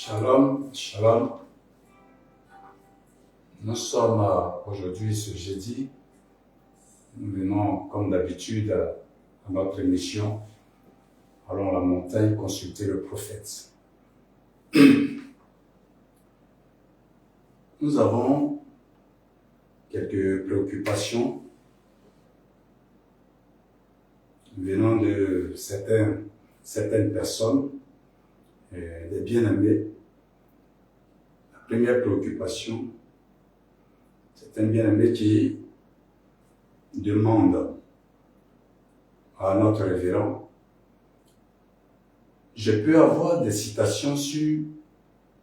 Shalom, shalom. Nous sommes aujourd'hui ce jeudi. Nous venons comme d'habitude à notre émission. Allons à la montagne consulter le prophète. Nous avons quelques préoccupations venant de certaines personnes, des bien-aimés. La première préoccupation, c'est un bien-aimé qui demande à notre révérend: je peux avoir des citations sur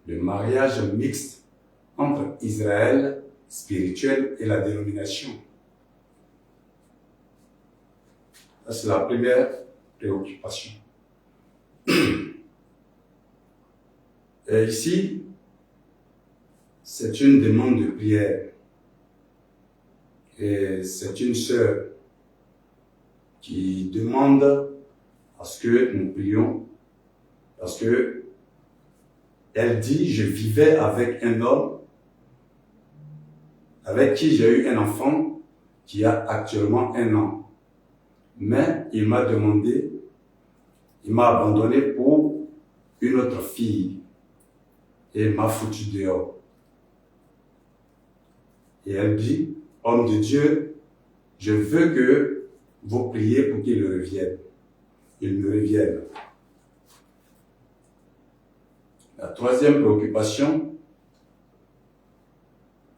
le mariage mixte entre Israël spirituel et la dénomination. Ça, c'est la première préoccupation. Et ici, c'est une demande de prière. Et c'est une sœur qui demande à ce que nous prions, parce que elle dit: je vivais avec un homme avec qui j'ai eu un enfant qui a actuellement 1 an. Mais il m'a abandonné pour une autre fille et m'a foutu dehors. Et elle dit: homme de Dieu, je veux que vous priez pour qu'il revienne. Il me revienne. La troisième préoccupation,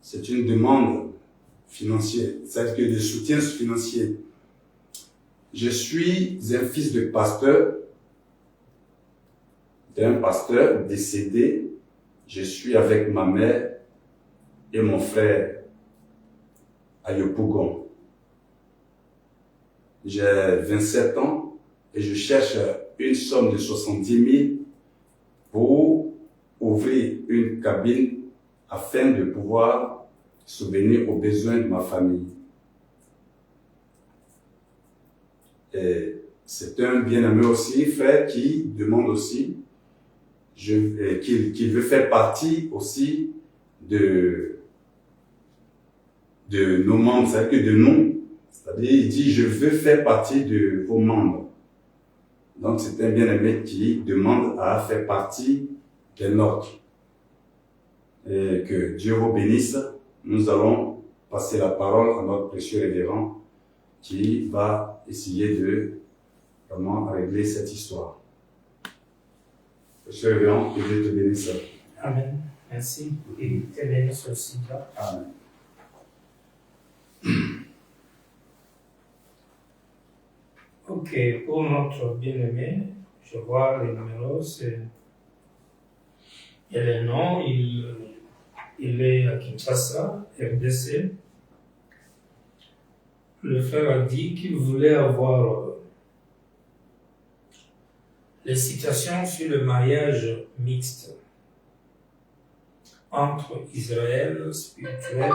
c'est une demande financière, c'est-à-dire de soutien financier. Je suis un fils de pasteur, d'un pasteur décédé. Je suis avec ma mère et mon frère à Yopougon. J'ai 27 ans et je cherche une somme de 70 000 pour ouvrir une cabine afin de pouvoir subvenir aux besoins de ma famille. Et c'est un bien-aimé aussi, frère, qui demande aussi qu'il veut faire partie aussi de nos membres, c'est-à-dire que de nous. C'est-à-dire, il dit: je veux faire partie de vos membres. Donc, c'est un bien-aimé qui demande à faire partie des nôtres. Et que Dieu vous bénisse. Nous allons passer la parole à notre précieux révérend qui va essayer de vraiment régler cette histoire. Précieux révérend, que Dieu te bénisse. Amen. Merci. Et te bénisse aussi. Amen. Ok, pour notre bien-aimé, je vois les numéros, il y a les noms, il est à Kinshasa, RDC. Le frère a dit qu'il voulait avoir les citations sur le mariage mixte entre Israël spirituel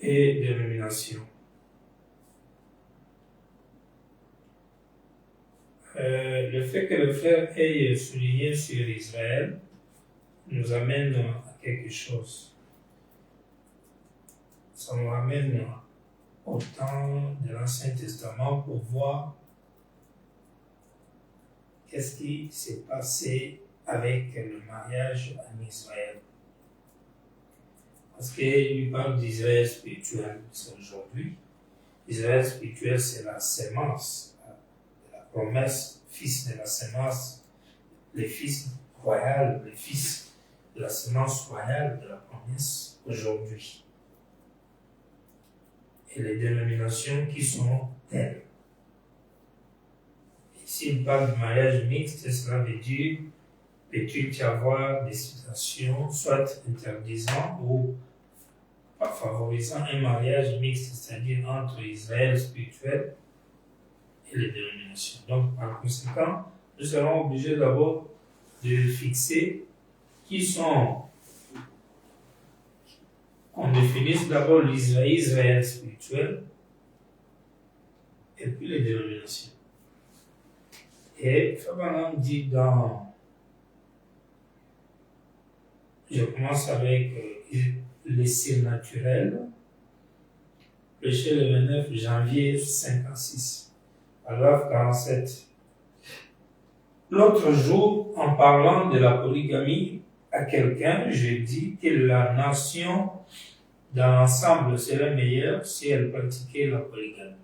et dénomination. Le fait que le frère ait souligné sur Israël nous amène à quelque chose. Ça nous ramène au temps de l'Ancien Testament pour voir qu'est-ce qui s'est passé avec le mariage en Israël. Parce qu'il lui parle d'Israël spirituel, c'est aujourd'hui. Israël spirituel, c'est la sémence, la promesse, fils de la sémence, les fils royaux, les fils de la sémence royale de la promesse aujourd'hui. Et les dénominations qui sont telles. S'il parle de mariage mixte, cela veut dire: peut-il y avoir des situations, soit interdisant ou favorisant un mariage mixte, c'est-à-dire entre Israël spirituel et les dénominations. Donc, par conséquent, nous serons obligés d'abord de fixer qu'on définisse d'abord l'Israël spirituel et puis les dénominations. Et Fabanan dit dans Je commence avec les cires naturels. Prêché le 29 janvier 56. Paragraphe 47. L'autre jour, en parlant de la polygamie à quelqu'un, je dis que la nation dans l'ensemble serait meilleure si elle pratiquait la polygamie.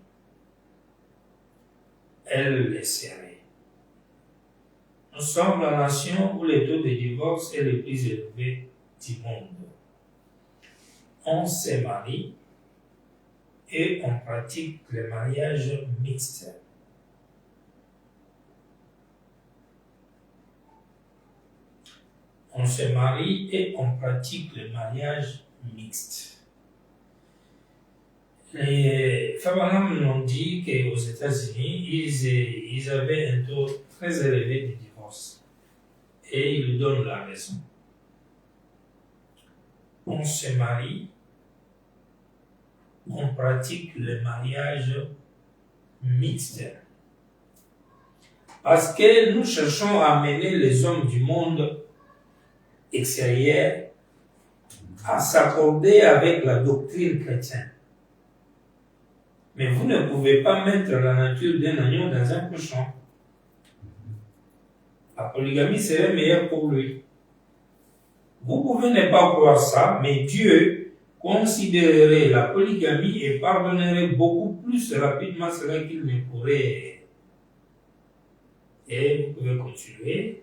Elle laisserait. Nous sommes la nation où le taux de divorce est le plus élevé du monde. On se marie et on pratique le mariage mixte. On se marie et on pratique le mariage mixte. Les femmes nous ont dit qu'aux États-Unis, ils avaient un taux très élevé de divorce. Et ils nous donnent la raison. On se marie, on pratique le mariage mixte. Parce que nous cherchons à amener les hommes du monde extérieur à s'accorder avec la doctrine chrétienne. Mais vous ne pouvez pas mettre la nature d'un agneau dans un cochon. La polygamie serait meilleure pour lui. Vous pouvez ne pas croire ça, mais Dieu considérerait la polygamie et pardonnerait beaucoup plus rapidement cela qu'il ne pourrait. Et vous pouvez continuer.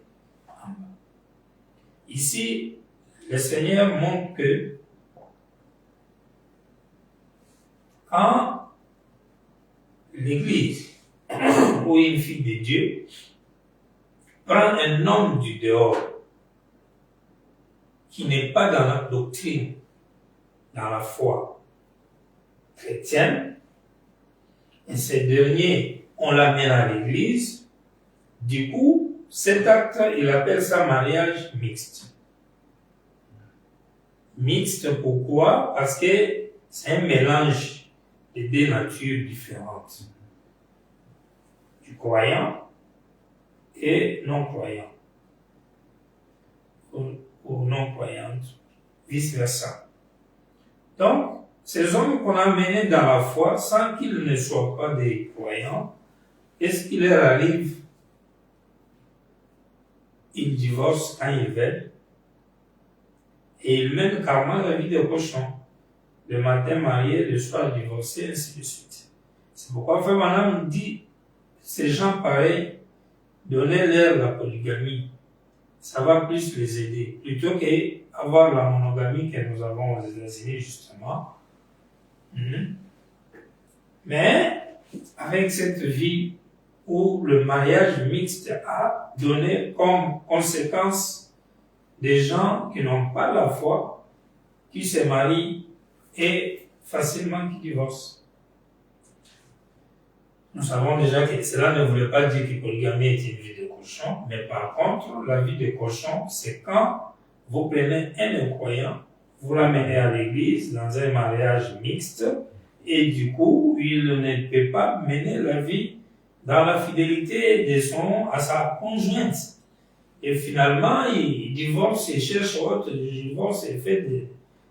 Ici, le Seigneur montre que quand l'Église ou une fille de Dieu prend un homme du dehors qui n'est pas dans la doctrine, dans la foi chrétienne, et ce dernier, on l'amène à l'Église, du coup, cet acte, il appelle ça mariage mixte. Mixte, pourquoi? Parce que c'est un mélange de deux natures différentes. Du croyant et non-croyant. Ou non-croyante, vice-versa. Donc, ces hommes qu'on a menés dans la foi, sans qu'ils ne soient pas des croyants, qu'est-ce qui leur arrive? Ils divorcent quand ils veulent et ils mènent carrément la vie de cochon. Le matin marié, le soir divorcé, ainsi de suite. C'est pourquoi Frère Branham dit, ces gens pareils, donnez-leur la polygamie. Ça va plus les aider. Plutôt qu'avoir la monogamie que nous avons aux États-Unis, justement. Mais, avec cette vie où le mariage mixte a donné comme conséquence des gens qui n'ont pas la foi, qui se marient et facilement qui divorcent. Nous savons déjà que cela ne voulait pas dire que polygamie est une vie de cochon, mais par contre, la vie de cochon, c'est quand vous prenez un croyant, vous l'amenez à l'église dans un mariage mixte, et du coup, il ne peut pas mener la vie dans la fidélité à sa conjointe. Et finalement, il divorce, il cherche autre divorce et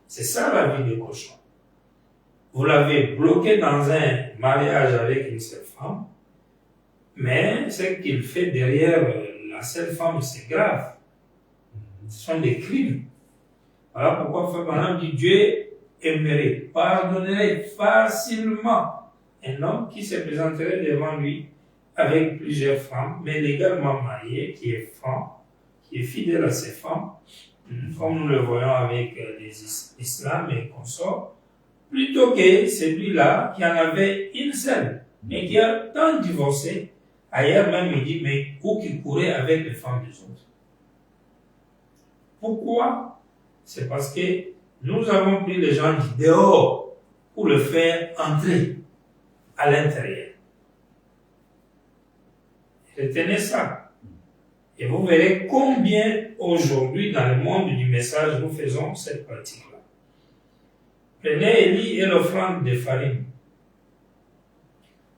c'est ça la vie de cochon. Vous l'avez bloqué dans un mariage avec une seule femme, mais ce qu'il fait derrière la seule femme, c'est grave. Ce sont des crimes. Voilà pourquoi Frère Branham dit Dieu aimerait, pardonnerait facilement un homme qui se présenterait devant lui avec plusieurs femmes, mais légalement marié, qui est franc, qui est fidèle à ses femmes, comme nous le voyons avec les islams et consorts, plutôt que celui-là qui en avait une seule, mais qui a tant divorcé. Ailleurs même, il dit, mais où qui courait avec les femmes des autres. Pourquoi? C'est parce que nous avons pris les gens du dehors pour le faire entrer à l'intérieur. Retenez ça. Et vous verrez combien aujourd'hui, dans le monde du message, nous faisons cette pratique-là. Prenez Élie et l'offrande de farine.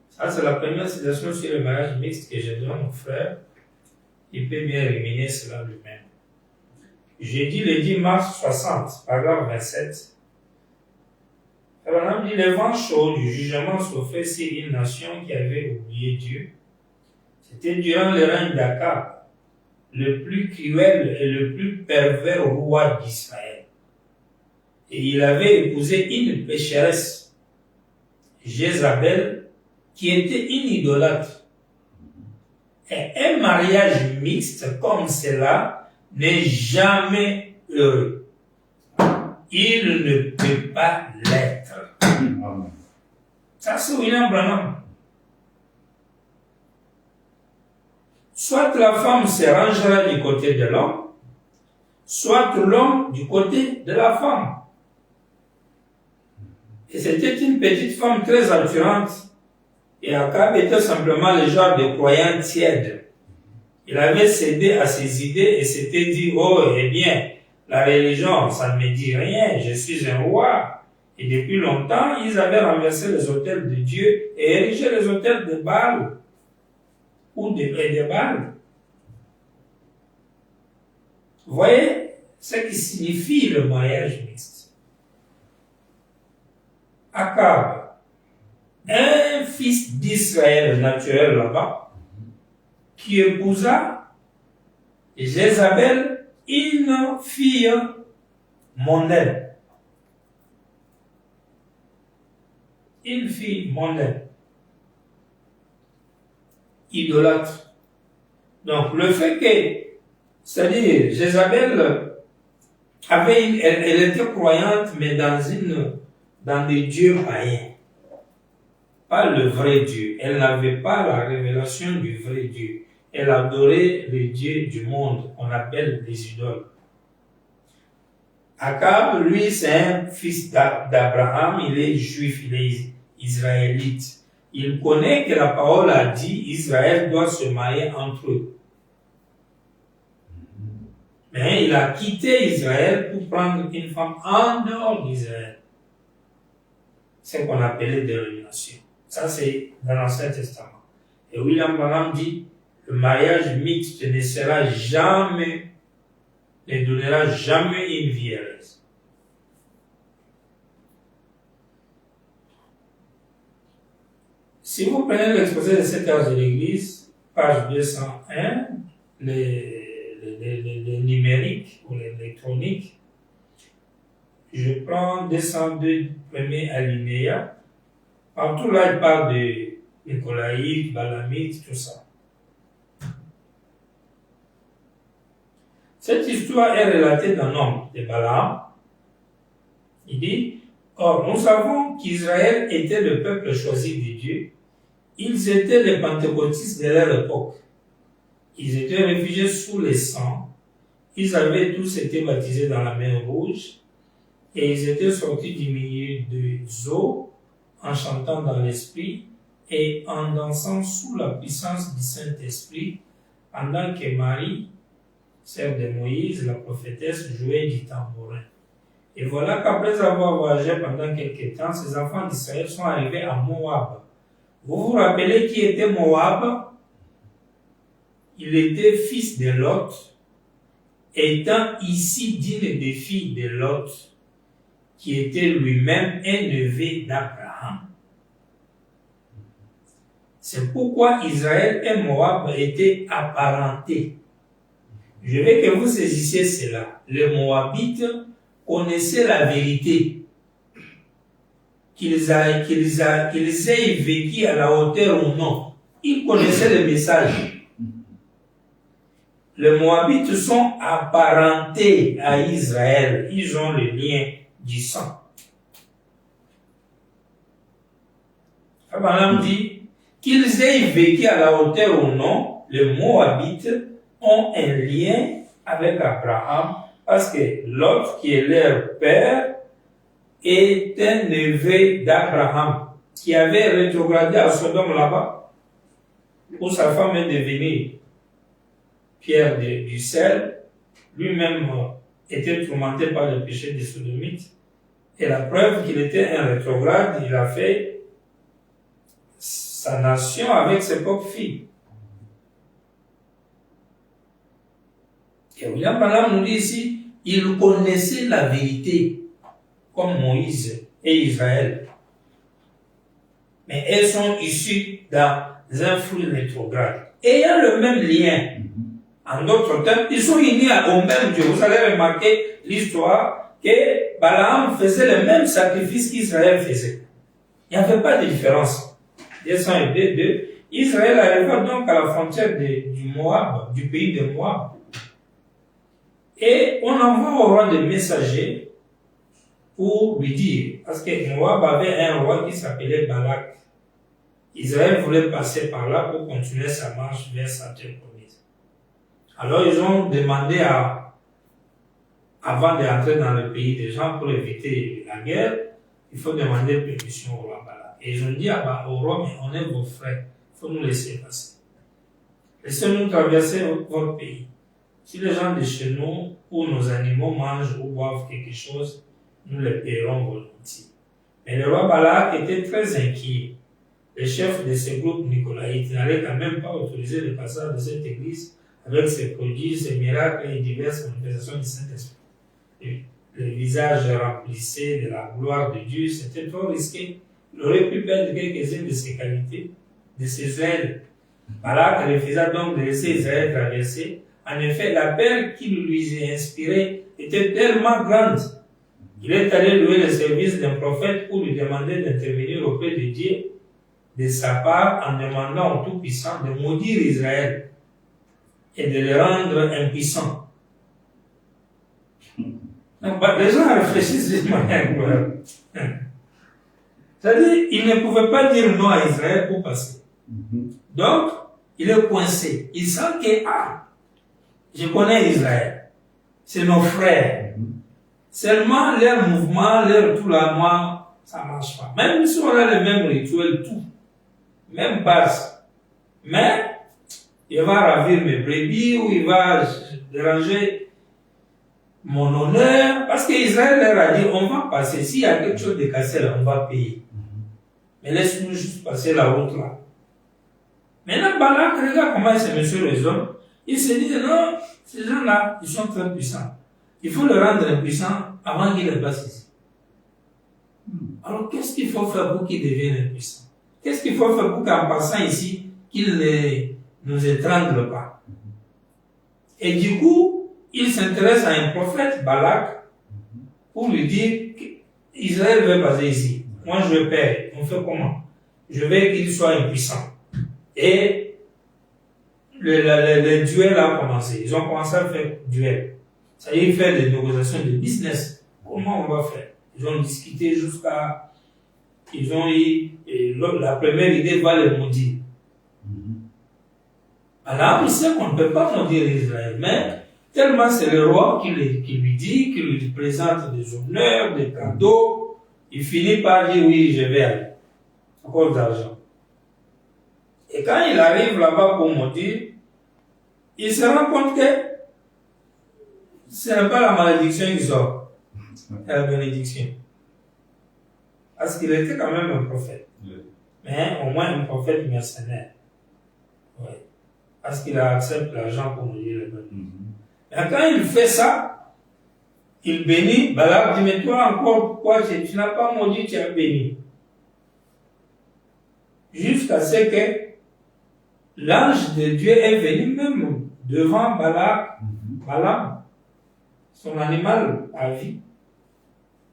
Ça, c'est la première citation sur le mariage mixte que je donne aux frères. Il peut bien éliminer cela lui-même. jeudi le 10 mars 60, paragraphe 27. Abraham dit, le vent chaud du jugement s'offrait sur une nation qui avait oublié Dieu. C'était durant le règne d'Akab, le plus cruel et le plus pervers roi d'Israël. Et il avait épousé une pécheresse, Jézabel, qui était une idolâtre. Et un mariage mixte comme cela n'est jamais heureux. Il ne peut pas l'être. Ça, c'est William Branham. Soit la femme se rangera du côté de l'homme, soit l'homme du côté de la femme. Et c'était une petite femme très attirante. Et Akab était simplement le genre de croyant tiède. Il avait cédé à ses idées et s'était dit, oh, eh bien, la religion, ça ne me dit rien, je suis un roi. Et depuis longtemps, ils avaient renversé les autels de Dieu et érigé les autels de Baal. Ou de Baal. Vous voyez ce qui signifie le mariage mixte. Akab, un fils d'Israël naturel là-bas, qui épousa Jézabel, une fille mondaine. Une fille mondaine. Idolâtre. Donc, le fait que, c'est-à-dire, Jézabel elle était croyante, mais dans des dieux païens. Pas le vrai Dieu. Elle n'avait pas la révélation du vrai Dieu. Elle adorait les dieux du monde, qu'on appelle les idoles. Akab, lui, c'est un fils d'Abraham, il est juif, il est israélite. Il connaît que la parole a dit Israël doit se marier entre eux. Mais il a quitté Israël pour prendre une femme en dehors d'Israël. C'est ce qu'on appelait dénomination. Ça, c'est dans l'Ancien Testament. Et William Branham dit, le mariage mixte ne sera jamais, ne donnera jamais une vie heureuse. Si vous prenez l'exposé de cette heure de l'Église, page 201, les numériques ou l'électronique, je prends 202 premiers alinéas. Partout là, il parle de Nicolaïte, Balamite, tout ça. Cette histoire est relatée dans Nombre de Balaam. Il dit, or, nous savons qu'Israël était le peuple choisi de Dieu. Ils étaient les pentecôtistes de leur époque. Ils étaient réfugiés sous les sangs. Ils avaient tous été baptisés dans la mer Rouge. Et ils étaient sortis du milieu des eaux en chantant dans l'esprit et en dansant sous la puissance du Saint-Esprit pendant que Marie, sœur de Moïse, la prophétesse, jouait du tambourin. Et voilà qu'après avoir voyagé pendant quelque temps, ces enfants d'Israël sont arrivés à Moab. Vous vous rappelez qui était Moab? Il était fils de Lot, étant ici d'une des filles de Lot, qui était lui-même un neveu d'Abraham. C'est pourquoi Israël et Moab étaient apparentés. Je veux que vous saisissiez cela. Les Moabites connaissaient la vérité. Qu'ils aient vécu à la hauteur ou non. Ils connaissaient le message. Les Moabites sont apparentés à Israël. Ils ont le lien du sang. Abraham dit qu'ils aient vécu à la hauteur ou non, les Moabites ont un lien avec Abraham parce que Lot, qui est leur père, est un neveu d'Abraham qui avait rétrogradé à Sodome là-bas où sa femme est devenue pierre du sel. Lui-même était tourmenté par le péché des sodomites. Et la preuve qu'il était un rétrograde, il a fait sa nation avec ses propres filles. Et William Branham nous dit ici, ils connaissaient la vérité, comme Moïse et Israël. Mais elles sont issues dans un fruit rétrograde. Ayant le même lien, en d'autres termes, ils sont unis au même Dieu. Vous allez remarquer l'histoire que Balaam faisait le même sacrifice qu'Israël faisait. Il n'y avait pas de différence. Descend et deux. Israël arriva donc à la frontière du Moab, du pays de Moab. Et on envoie au roi des messagers pour lui dire, parce que Moab avait un roi qui s'appelait Balak. Israël voulait passer par là pour continuer sa marche vers sa terre promise. Alors ils ont demandé avant d'entrer dans le pays des gens pour éviter la guerre, il faut demander permission au roi Balak. Et ils ont dit au roi, mais on est vos frères, il faut nous laisser passer. Laissez-nous traverser votre pays. Si les gens de chez nous ou nos animaux mangent ou boivent quelque chose, nous les paierons volontiers. Mais le roi Balak était très inquiet. Le chef de ce groupe nicolaïte n'allait quand même pas autoriser le passage de cette église avec ses prodiges, ses miracles et diverses manifestations du Saint-Esprit. Le visage remplissait de la gloire de Dieu, c'était trop risqué. Il aurait pu perdre quelques-unes de ses qualités, de ses ailes. Balak refusa donc de laisser Israël traverser. En effet, la peur qui lui a inspiré était tellement grande. Il est allé louer le service d'un prophète pour lui demander d'intervenir auprès de Dieu de sa part en demandant au Tout-Puissant de maudire Israël et de le rendre impuissant. Donc, les gens réfléchissent de manière claire. C'est-à-dire, il ne pouvait pas dire non à Israël pour passer. Donc, il est coincé. Il sent que, je connais Israël. C'est nos frères. Seulement, leur mouvement, leur tout là, moi, ça marche pas. Même si on a le même rituel, tout. Même base. Mais, il va ravir mes brebis ou il va déranger mon honneur. Parce qu'Israël leur a dit, on va passer. S'il y a quelque chose de cassé là, on va payer. Mais laisse-nous juste passer la route là. Maintenant, Balak, regarde comment ce monsieur raisonne. Il se dit, non, ces gens-là, ils sont très puissants. Il faut les rendre impuissants avant qu'ils les passent ici. Alors, qu'est-ce qu'il faut faire pour qu'ils deviennent impuissants? Qu'est-ce qu'il faut faire pour qu'en passant ici, qu'ils ne nous étranglent pas? Et du coup, il s'intéresse à un prophète, Balak, pour lui dire qu'Israël veut passer ici. Moi, je veux paix. On fait comment? Je veux qu'il soit impuissant. Et le duel a commencé. Ils ont commencé à faire duel. Ça y est, faire des négociations de business. Comment on va faire? Ils ont discuté jusqu'à... Ils ont eu... la première idée va les maudire. Alors, il sait qu'on ne peut pas maudire Israël. Mais tellement c'est le roi qui lui dit, qui lui présente des honneurs, des cadeaux, il finit par dire oui, je vais aller. À cause d'argent. Et quand il arrive là-bas pour maudire, il se rend compte que ce n'est pas la malédiction qui sort, c'est la bénédiction. Parce qu'il était quand même un prophète. Mais au moins un prophète mercenaire. Oui. Parce qu'il accepte l'argent pour maudire les peuples. Et quand il fait ça, il bénit. Balak dit, mais toi encore, pourquoi tu n'as pas maudit, tu as béni? Jusqu'à ce que l'ange de Dieu est venu même devant Balaam, son animal à vie,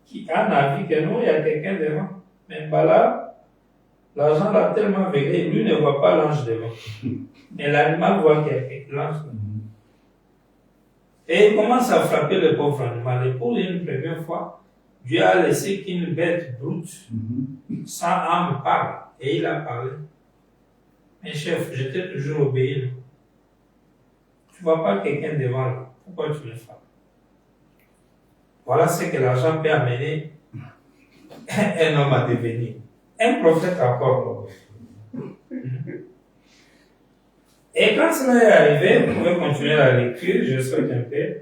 qui a vie que non, il y a quelqu'un devant. Mais Balaam, l'argent l'a tellement vécu, lui ne voit pas l'ange devant. Mais l'animal voit l'ange. Et il commence à frapper le pauvre animal. Et pour une première fois, Dieu a laissé qu'une bête brute, sans âme, parle. Et il a parlé. Mais chef, je t'ai toujours obéi. Non? Tu ne vois pas quelqu'un devant là. Pourquoi tu le frappes? Voilà ce que l'argent peut amener un homme à devenir. Un prophète encore. Et quand cela est arrivé, vous pouvez continuer la lecture, je souhaite un peu.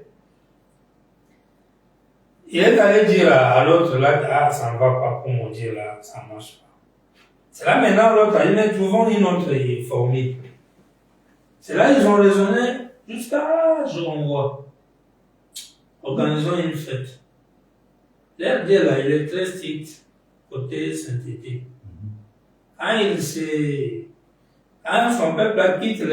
Il est allé dire à l'autre là, ça ne va pas pour mon Dieu là, ça ne marche pas. C'est là maintenant l'autre a dit, mais trouvons une autre formule. C'est là ils ont raisonné jusqu'à je renvoie. organisons une fête. Leur Dieu là, il est très strict côté sainteté. Quand son peuple quitte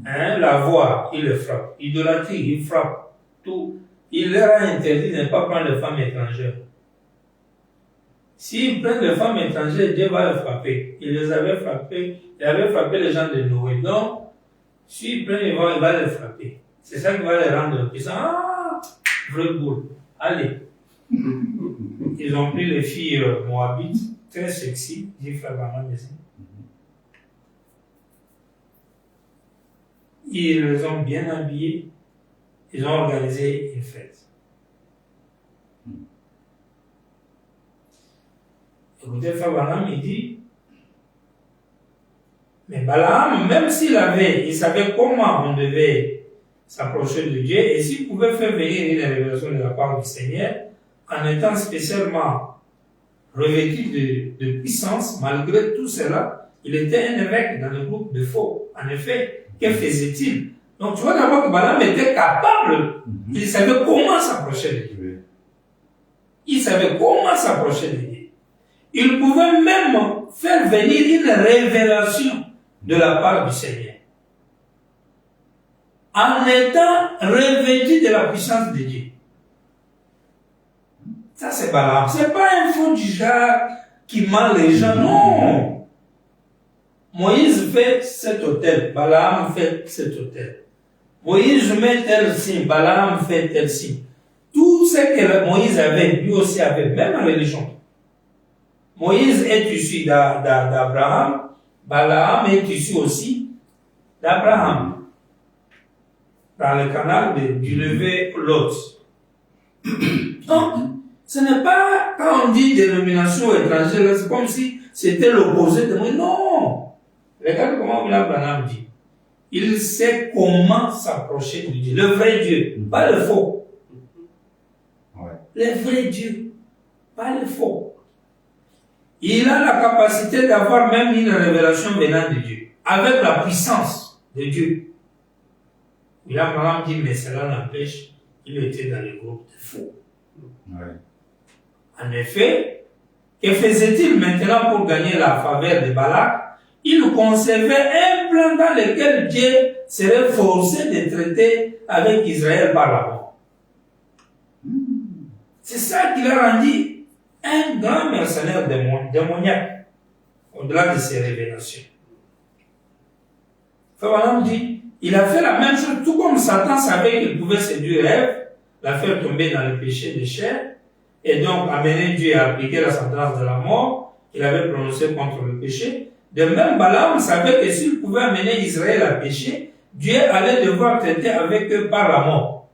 la voie, il le frappe. Idolâtrie, il frappe. Tout. Il leur a interdit de ne pas prendre de femmes étrangères. S'ils prennent des femmes étrangères, Dieu va les frapper. Il les avait frappés. Il avait frappé les gens de Noé. Donc, s'ils prennent, il va les frapper. C'est ça qui va les rendre puissants. Ah, vraie boule. Allez. Ils ont pris les filles moabites, très sexy. J'ai fait vraiment ici. Ils les ont bien habillés. Ils ont organisé une fête. Écoutez, Frère Balaam, il dit, mais Balaam, même il savait comment on devait s'approcher de Dieu, et s'il pouvait faire venir une révélation de la part du Seigneur, en étant spécialement revêtu de puissance, malgré tout cela, il était un évêque dans le groupe de faux. En effet, que faisait-il? Donc tu vois d'abord que Balaam était capable, il savait comment s'approcher de Dieu. Il savait comment s'approcher de Dieu. Il pouvait même faire venir une révélation de la part du Seigneur. En étant revêtu de la puissance de Dieu. Ça c'est Balaam. C'est pas un faux du genre qui ment les gens, non. Moïse fait cet autel, Balaam fait cet autel. Moïse met tel signe, Balaam fait tel signe. Tout ce que Moïse avait, lui aussi avait, même en religion. Moïse est issu d'Abraham, Balaam est issu aussi d'Abraham. Dans le canal du levé Lot. Donc, ce n'est pas, quand on dit dénomination étrangère, c'est comme si c'était l'opposé de Moïse. Non! Regardez comment Abraham dit. Il sait comment s'approcher de Dieu. Le vrai Dieu, pas le faux. Ouais. Le vrai Dieu, pas le faux. Il a la capacité d'avoir même une révélation venant de Dieu, avec la puissance de Dieu. Abraham dit, mais cela n'empêche, il était dans le groupe de faux. Ouais. En effet, que faisait-il maintenant pour gagner la faveur de Balak? Il concevait un plan dans lequel Dieu serait forcé de traiter avec Israël par la mort. C'est ça qui l'a rendu un grand mercenaire démoniaque, au-delà de ses révélations. Frère dit, il a fait la même chose, tout comme Satan savait qu'il pouvait séduire Ève, la faire tomber dans le péché de chair, et donc amener Dieu à appliquer la sentence de la mort qu'il avait prononcée contre le péché. De même, Balaam savait que s'il pouvait amener Israël à pécher, Dieu allait devoir traiter avec eux par la mort.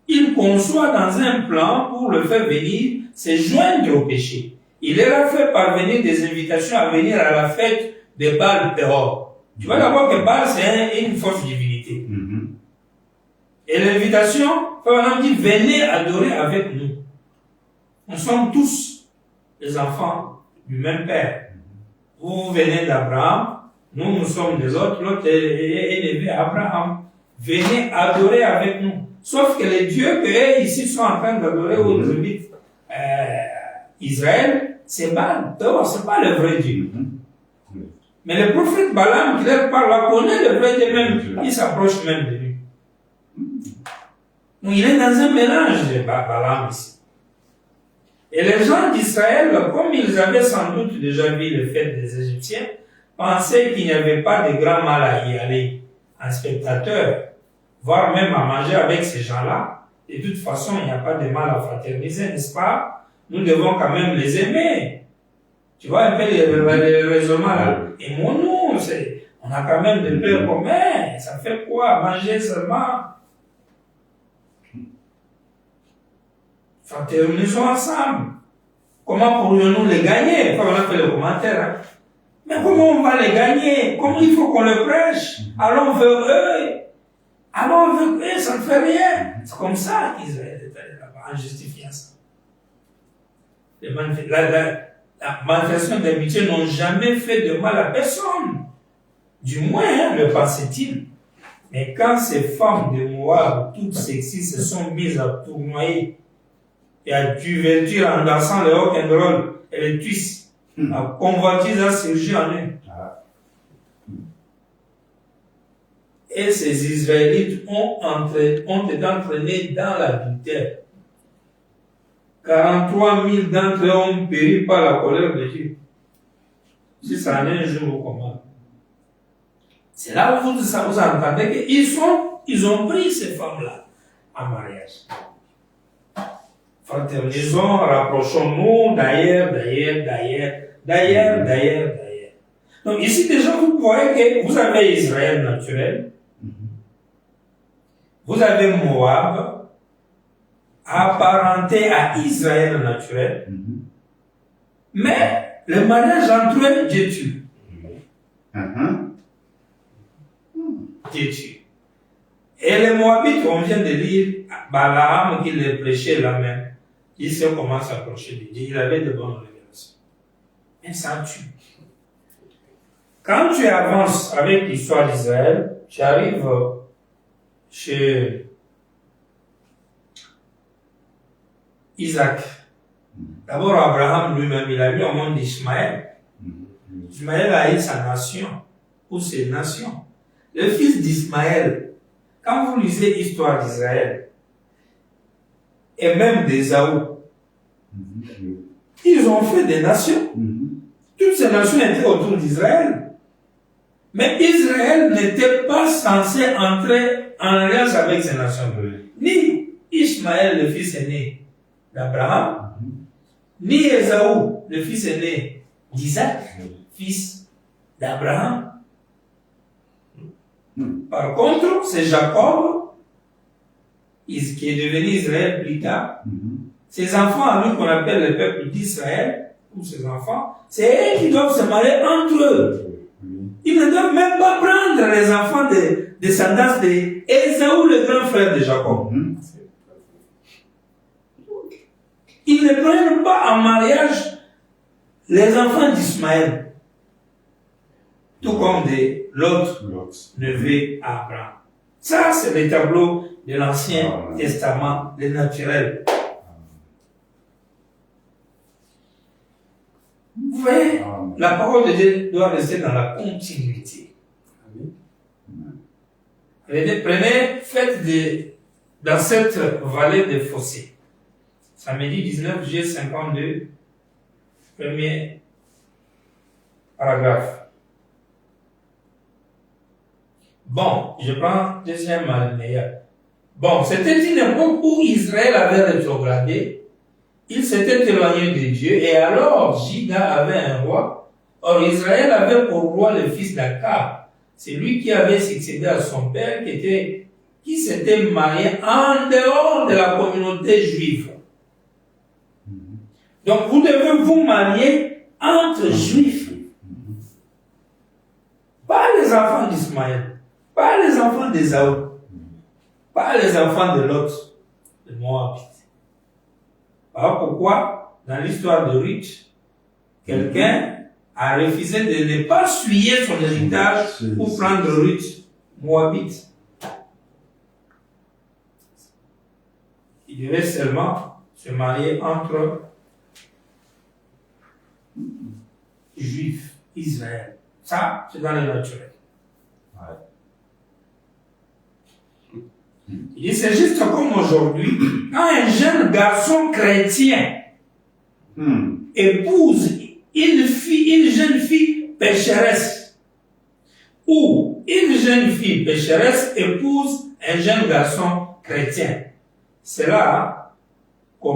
Il conçoit dans un plan pour le faire venir se joindre au péché. Il leur a fait parvenir des invitations à venir à la fête de Baal Péor. Tu vois d'abord que Baal, c'est une fausse divinité. Et l'invitation, Balaam dit, venez adorer avec nous. Nous sommes tous les enfants du même Père. Vous venez d'Abraham, nous sommes des autres, l'autre est élevé à Abraham. Venez adorer avec nous. Sauf que les dieux que ici sont en train d'adorer aux Israélites, Israël, c'est Baal. C'est pas le vrai Dieu. Mais le prophète Balaam qui leur parle, connaît le vrai Dieu même, il s'approche même de lui. Donc il est dans un mélange de Balaam ici. Et les gens d'Israël, comme ils avaient sans doute déjà vu le fait des Égyptiens, pensaient qu'il n'y avait pas de grand mal à y aller en spectateur, voire même à manger avec ces gens-là. De toute façon, il n'y a pas de mal à fraterniser, n'est-ce pas? Nous devons quand même les aimer. Tu vois un peu le raisonnement là? Aimons-nous, on a quand même des pleurs communs. Ça fait quoi? Manger seulement? Fraternisons ensemble. Comment pourrions-nous les gagner? Comme on a fait le commentaire. Hein? Mais comment on va les gagner? Comment il faut qu'on les prêche? Allons vers eux. Allons vers eux, ça ne fait rien. C'est comme ça qu'Israël est allé là-bas, en justifiant ça. La manifestation d'amitié n'ont jamais fait de mal à personne. Du moins, le pensait-il. Mais quand ces femmes de Moab, toutes sexy, se sont mises à tournoyer et à divertir en dansant le rock'n'roll et le twist, la convoitise a surgi en eux. Et ces Israélites ont été entraînés dans l'adultère. 43 000 d'entre eux ont péri par la colère de Dieu. Si ça en est un jour comment. C'est là où vous entendez qu'ils ont pris ces femmes-là en mariage. Fraternisons, rapprochons-nous d'ailleurs. Donc ici déjà vous voyez que vous avez Israël naturel, vous avez Moab, apparenté à Israël naturel, mais le mariage entre eux, Dieu tue. Dieu tue. Et les Moabites, on vient de lire, Balaam qui les prêchait là même, il se commence à s'approcher de Dieu, il avait de bonnes révélations. Mais ça tue. Quand tu avances avec l'histoire d'Israël, tu arrives chez Isaac. D'abord, Abraham lui-même, il a eu au monde d'Ismaël. Ismaël a eu sa nation, ou ses nations. Le fils d'Ismaël, quand vous lisez l'histoire d'Israël, et même d'Ésaü, ils ont fait des nations. Toutes ces nations étaient autour d'Israël. Mais Israël n'était pas censé entrer en alliance avec ces nations. Ni Ismaël, le fils aîné d'Abraham, ni Ésaü, le fils aîné d'Isaac, fils d'Abraham. Par contre, c'est Jacob, qui est devenu Israël plus tard. Ses enfants, à lui qu'on appelle le peuple d'Israël, ou ses enfants, c'est eux qui doivent se marier entre eux. Ils ne doivent même pas prendre les enfants de descendance d'Ésaü, le grand frère de Jacob. Ils ne prennent pas en mariage les enfants d'Ismaël, tout comme de l'autre neveu Abraham. Ça, c'est le tableau de l'Ancien Testament, le naturel. Vous voyez, la parole de Dieu doit rester dans la continuité. Faites dans cette vallée des fossés. Samedi 19 juillet 52, premier paragraphe. Bon, je prends deuxième alinéa. Bon, c'était une époque où Israël avait rétrogradé. Il s'était éloigné de Dieu, et alors Juda avait un roi. Or Israël avait pour roi le fils d'Akab. C'est lui qui avait succédé à son père, qui s'était marié en dehors de la communauté juive. Donc vous devez vous marier entre juifs. Pas les enfants d'Ismaël, pas les enfants d'Ésaü, pas les enfants de Lot, de Moabite. Alors pourquoi, dans l'histoire de Ruth, quelqu'un a refusé de ne pas suyer son héritage pour prendre Ruth, Moabite. Il devait seulement se marier entre Juifs, Israël. Ça, c'est dans le naturel. Il dit, c'est juste comme aujourd'hui, quand un jeune garçon chrétien épouse une jeune fille pécheresse, ou une jeune fille pécheresse épouse un jeune garçon chrétien. C'est là que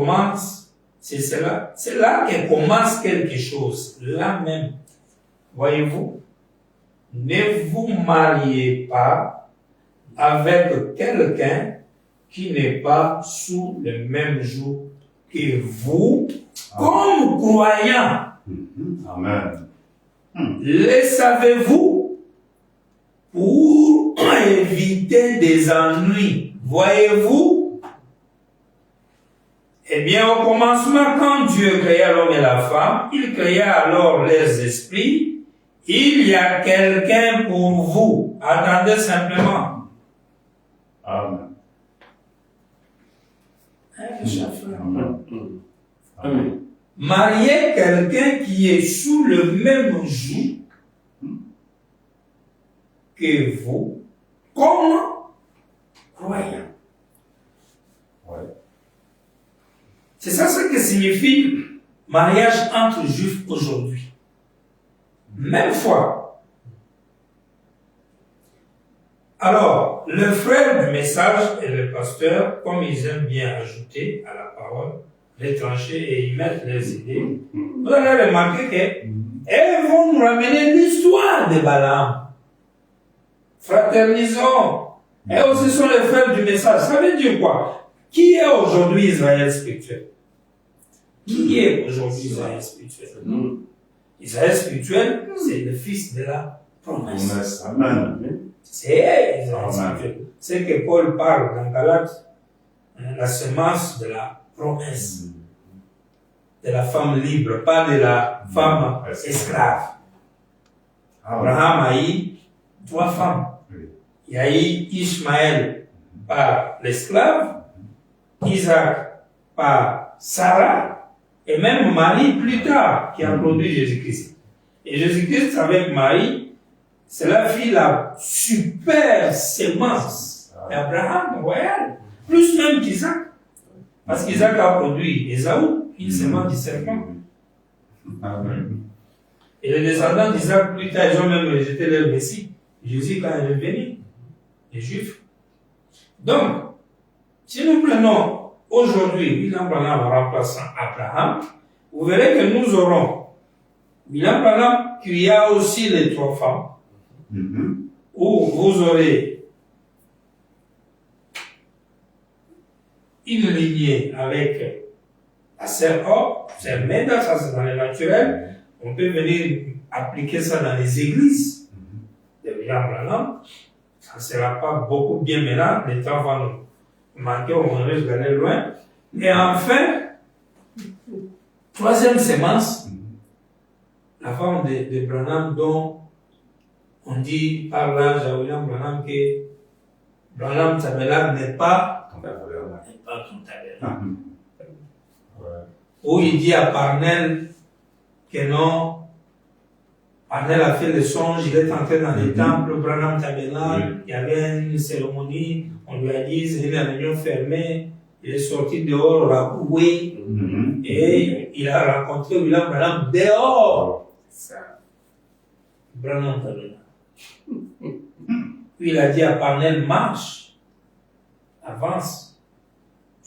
commence quelque chose. Là même, voyez-vous, ne vous mariez pas avec quelqu'un qui n'est pas sous le même joug que vous, comme croyants. Amen. Le savez-vous? Pour éviter des ennuis. Voyez-vous? Eh bien, au commencement, quand Dieu créa l'homme et la femme, il créa alors leurs esprits. Il y a quelqu'un pour vous. Attendez simplement. frère. Amen. Marier quelqu'un qui est sous le même joug que vous, comme croyant. Ouais. C'est ça ce que signifie mariage entre juifs aujourd'hui. Même foi. Alors, le frère du message et le pasteur, comme ils aiment bien ajouter à la parole, les trancher et y mettre les idées, vous allez remarquer qu'elles vont nous ramener l'histoire de Balaam. Fraternisons. Et aussi sont les frères du message. Ça veut dire quoi? Qui est aujourd'hui Israël spirituel? Qui est aujourd'hui Israël spirituel? Israël spirituel, c'est le fils de la promesse. Amen. C'est Israël spirituel. C'est que Paul parle dans Galates, la semence de la promesse. De la femme libre, pas de la femme esclave. Abraham a eu 3 femmes. Il y a eu Ishmaël par l'esclave, Isaac par Sarah, et même Marie plus tard qui a produit Jésus-Christ. Et Jésus-Christ avec Marie, cela fit la super sémence d'Abraham royal, plus même qu'Isaac. Parce qu'Isaac a produit Ésaü, une sémence du serpent. Amen. Et les descendants d'Isaac, plus tard, ils ont même rejeté leur Messie. Jésus, quand il est venu, les Juifs. Donc, si nous prenons aujourd'hui William Branham en remplaçant Abraham, vous verrez que nous aurons William Branham qui a aussi les 3 femmes, où vous aurez une lignée avec la sœur Or, sœur Meda, ça c'est dans le naturel. On peut venir appliquer ça dans les églises de William Branham. Ça ne sera pas beaucoup bien maintenant, le temps va nous manquer, on risque d'aller loin. Et enfin, 3e sémence, la femme de Branham dont on dit par l'âge à William Branham que Branham Tabernacle n'est pas ton tabernacle. Où il dit à Parnell que non, Parnell a fait le songe, il est entré dans les temples, Branham Tabernacle, il y avait une cérémonie, on lui a dit, c'est une réunion fermée, il est sorti dehors, raboué, et il a rencontré William Branham dehors. Branham Tabernacle. Puis il a dit à Parnell, marche, avance,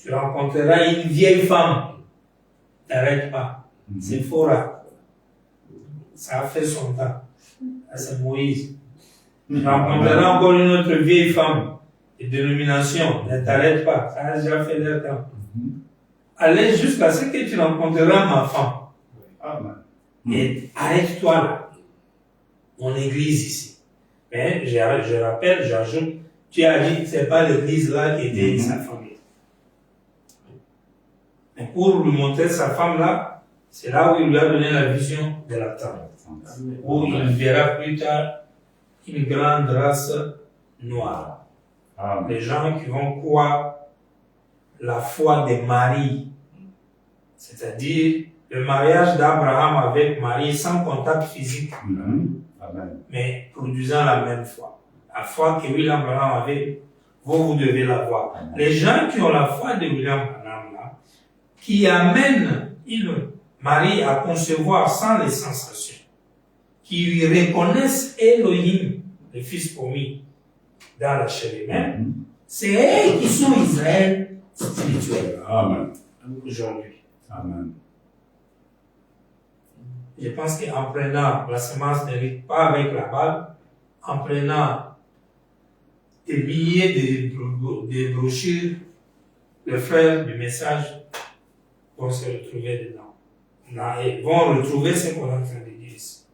tu rencontreras une vieille femme, t'arrête pas, c'est faux rare. Ça a fait son temps. C'est Moïse. Tu rencontreras encore une autre vieille femme de dénomination. Ne t'arrête pas. Ça a déjà fait leur temps. Allez jusqu'à ce que tu rencontreras ma femme. Amen. Et arrête-toi là. Mon église ici. Mais je rappelle, j'ajoute, tu as dit que c'est pas l'église là qui était sa famille. Mais pour lui montrer sa femme là, c'est là où il lui a donné la vision de la tente. Où il verra plus tard une grande race noire. Les gens qui vont croire la foi de Marie. C'est-à-dire le mariage d'Abraham avec Marie sans contact physique. Mais produisant la même foi. La foi que William Branham avait, vous devez l'avoir. Les gens qui ont la foi de William Branham là, qui amènent Marie à concevoir sans les sensations, qui lui reconnaissent Elohim, le Fils promis, dans la chair humaine, c'est eux qui sont Israël spirituel. Amen. Aujourd'hui. Amen. Je pense qu'en prenant la semence n'hérite pas avec la balle, en prenant des milliers de brochures, les frères du message vont se retrouver dedans. Et vont retrouver ce qu'on est en train de dire ici.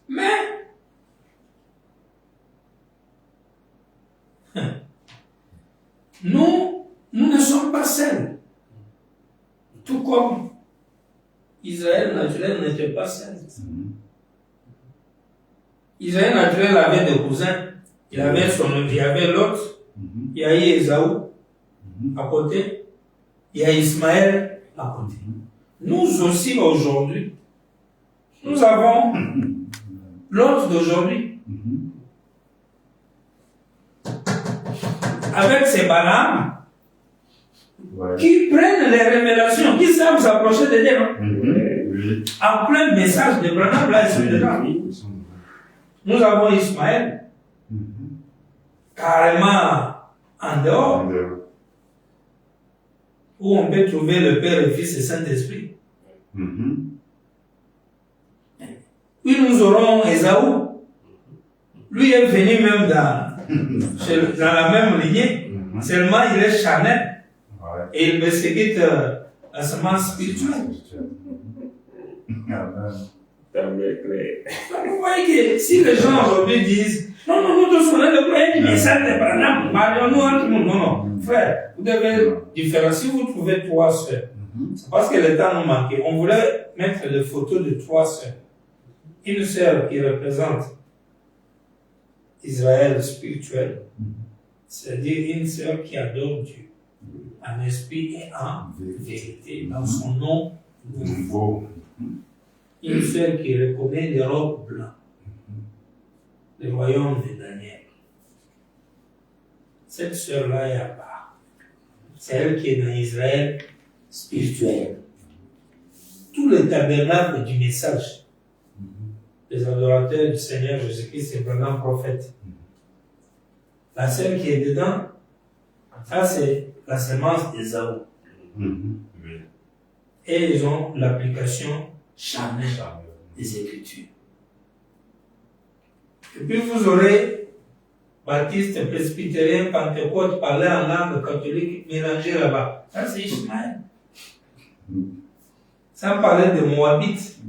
Mais, nous ne sommes pas seuls. Tout comme Israël naturel n'était pas seul. Israël naturel avait des cousins. Il y avait l'autre. il y a Ésaü à côté, il y a Ismaël à côté. Nous aussi aujourd'hui, nous avons l'ordre d'aujourd'hui. Avec ces Balaam qui prennent les révélations, qui savent s'approcher de Dieu. En plein message de Branham, là, ils sont dedans. Nous avons Ismaël, carrément en dehors, où on peut trouver le Père, le Fils et le Saint-Esprit. Puis nous aurons Ésaü. Lui est venu même dans la même lignée. Seulement il est charnel. Et il persécute la semence spirituelle. Vous voyez que si les gens aujourd'hui disent non, nous tous on est le premier message de Branham, marions-nous entre nous. Non, frère, vous devez différencier. Si vous trouvez 3 sœurs, c'est parce que le temps nous manquait. On voulait mettre des photos de 3 sœurs. Une sœur qui représente Israël spirituel, c'est-à-dire une sœur qui adore Dieu en esprit et en vérité, dans son nom nouveau. Une sœur qui reconnaît les robes blancs, le royaume de Daniel. Cette sœur-là est à part. C'est elle qui est dans Israël spirituel. Tout le tabernacle du message, les adorateurs du Seigneur Jésus-Christ, c'est vraiment prophète. La sœur qui est dedans, ça c'est la semence d'Ésaü. Et ils ont l'application charnelle des Écritures. Et puis vous aurez baptiste, presbytérien, pentecôte, parler en langue catholique, mélangé là-bas. Ça c'est Ismaël. Sans parler de Moabites,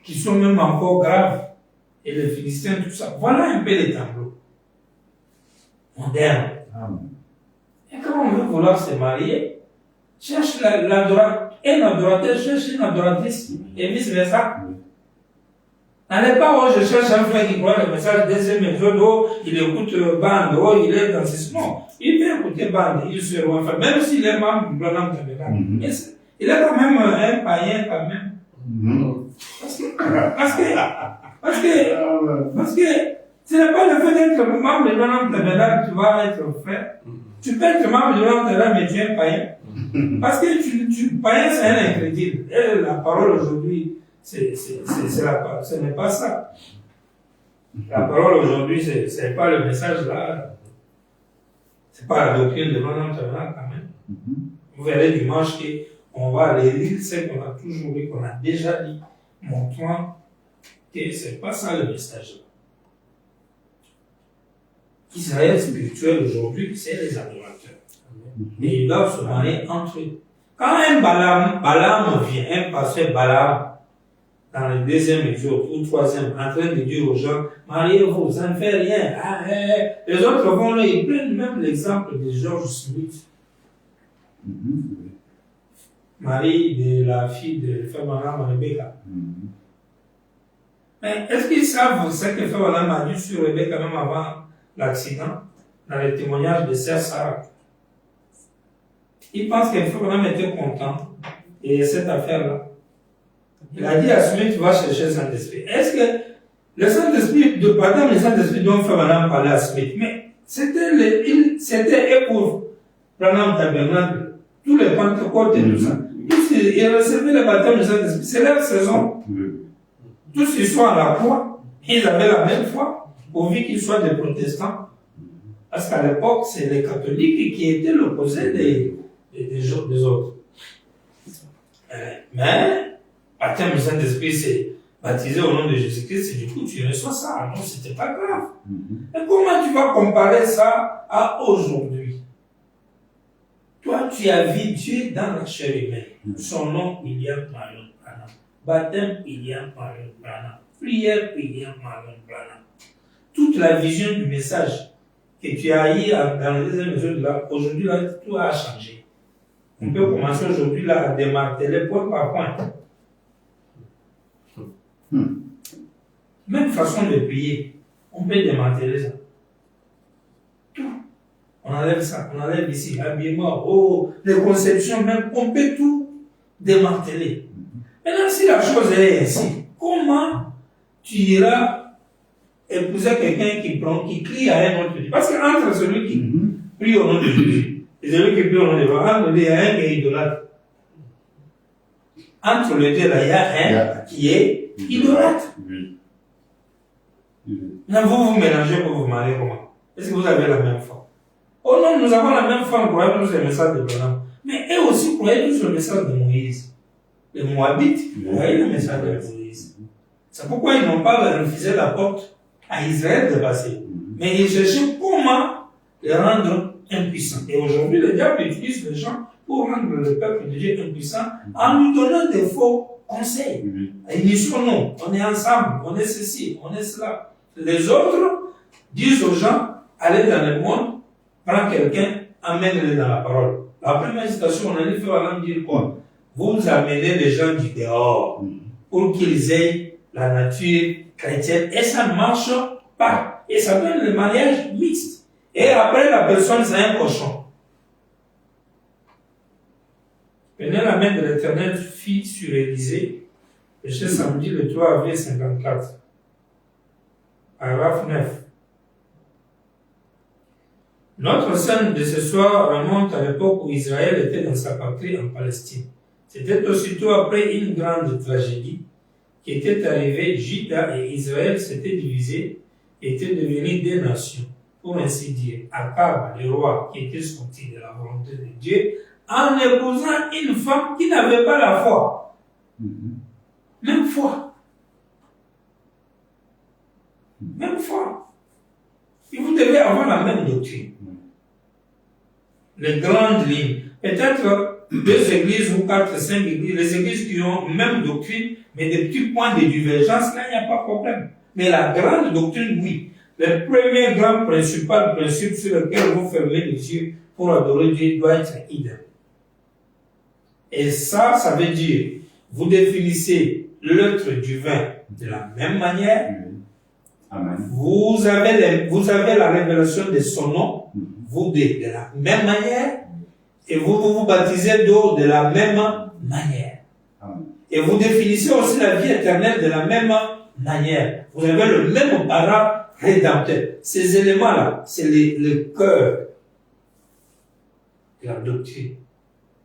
qui sont même encore graves, et les Philistins, tout ça. Voilà un peu les tableaux modernes. Et quand on veut vouloir se marier, cherche un adorateur, cherche une adoratrice, et vice-versa. N'allez pas, oh, je cherche un frère qui croit le message deuxième méthode, oh, il écoute bande, oh, il est dans ce non. Il peut écouter bande, il se enfin, même s'il est membre du Branham Tabernacle. Il est quand même un païen, quand même. Parce que ce n'est pas le fait d'être membre du Branham Tabernacle que tu vas être frère. Tu peux être membre du Branham Tabernacle, mais tu es un païen. Parce que païen, c'est un incrédule. Et la parole aujourd'hui, ce n'est pas ça. La parole aujourd'hui, c'est pas le message là. C'est pas la doctrine de Branham Tabernacle quand même. Vous verrez dimanche qu'on va aller lire ce qu'on a toujours lu, qu'on a déjà dit, montrant que c'est pas ça le message là. Israël spirituel aujourd'hui, c'est les adorateurs. Et ils doivent se marier entre eux. Quand un Balaam vient, un pasteur Balaam, dans le deuxième exode ou troisième, en train de dire aux gens, mariez-vous, ça ne fait rien. Les autres vont là, ils prennent même l'exemple de George Smith. Marie de la fille de Femaram Rebecca. Mais est-ce qu'ils savent ce que Femaram a dit sur Rebecca même avant l'accident, dans le témoignage de Sœur Sarah? Ils pensent que Femaram était content de cette affaire-là. Il a dit à Smith, va chercher le Saint-Esprit. Est-ce que le Saint-Esprit, pardon, le Saint-Esprit dont Femaram parlait à Smith, mais c'était pour Branham Tabernacle, tous les Pentecôtes et tout ça. Tous ils recevaient le baptême du Saint-Esprit. C'est leur saison. Tous ils sont à la foi. Ils avaient la même foi, pourvu qu'ils soient des protestants. Parce qu'à l'époque, c'est les catholiques qui étaient l'opposé des autres. Mais, baptême du Saint-Esprit, c'est baptisé au nom de Jésus-Christ, et du coup, tu reçois ça. Non, c'était pas grave. Et comment tu vas comparer ça à aujourd'hui? Toi, tu as vu Dieu dans la chair humaine. Son nom, William Marion Branham. Baptême, William Marion Branham. Prière, William Marion Branham. Toute la vision du message que tu as eu dans les deuxième épisode là, aujourd'hui, là, tout a changé. On peut commencer aujourd'hui là à démarteler point par point. Même façon de prier, on peut démanteler ça. Tout. On enlève ça, on enlève ici, l'habillement, oh, les conceptions même, on peut tout démanteler. Maintenant, si la chose est ainsi, comment tu iras épouser quelqu'un qui crie à un autre Dieu? Parce qu'entre celui qui prie au nom de Jésus et celui qui prie au nom de Jéhovah, il y a un qui est idolâtre. Entre les deux, là, il y a un qui est idolâtre. Maintenant, vous mélangez pour vous marier comment? Est-ce que vous avez la même foi? Oh non, nous avons la même foi, nous croyons tous le message de Abraham. Mais eux aussi croyaient tous le message de Moïse. Les Moabites croyaient le message de Moïse. C'est pourquoi ils n'ont pas refusé la porte à Israël de passer. Mais ils cherchaient comment les rendre impuissants. Et aujourd'hui, le diable utilise les gens pour rendre le peuple de Dieu impuissant en lui donnant des faux conseils. Ils disent non, on est ensemble, on est ceci, on est cela. Les autres disent aux gens, allez dans le monde, prends quelqu'un, amène-le dans la parole. La première citation, on a dit, faire dire quoi? Vous amenez les gens du dehors pour qu'ils aient la nature chrétienne. Et ça ne marche pas. Et ça donne le mariage mixte. Et après, la personne, c'est un cochon. Prenez la main de l'Éternel fit sur Élisée, péché samedi le 3 avril 54. Paragraphe 9. Notre scène de ce soir remonte à l'époque où Israël était dans sa patrie en Palestine. C'était aussitôt après une grande tragédie qui était arrivée. Juda et Israël s'étaient divisés et étaient devenus deux nations. Pour ainsi dire, Akab, le roi qui était sorti de la volonté de Dieu, en épousant une femme qui n'avait pas la foi. Même foi. Même foi. Et vous devez avoir la même doctrine. Les grandes lignes. Peut-être 2 églises ou 4, 5 églises, les églises qui ont même doctrine, mais des petits points de divergence, là, il n'y a pas de problème. Mais la grande doctrine, oui. Le premier grand principe sur lequel vous fermez les yeux pour adorer Dieu doit être idem. Et ça veut dire, vous définissez l'autre du vin de la même manière. Amen. Vous avez la révélation de son nom, vous deux, de la même manière, et vous baptisez d'eau de la même manière. Amen. Et vous définissez aussi la vie éternelle de la même manière. Vous avez le même parent rédempteur. Ces éléments-là, c'est le cœur de la doctrine.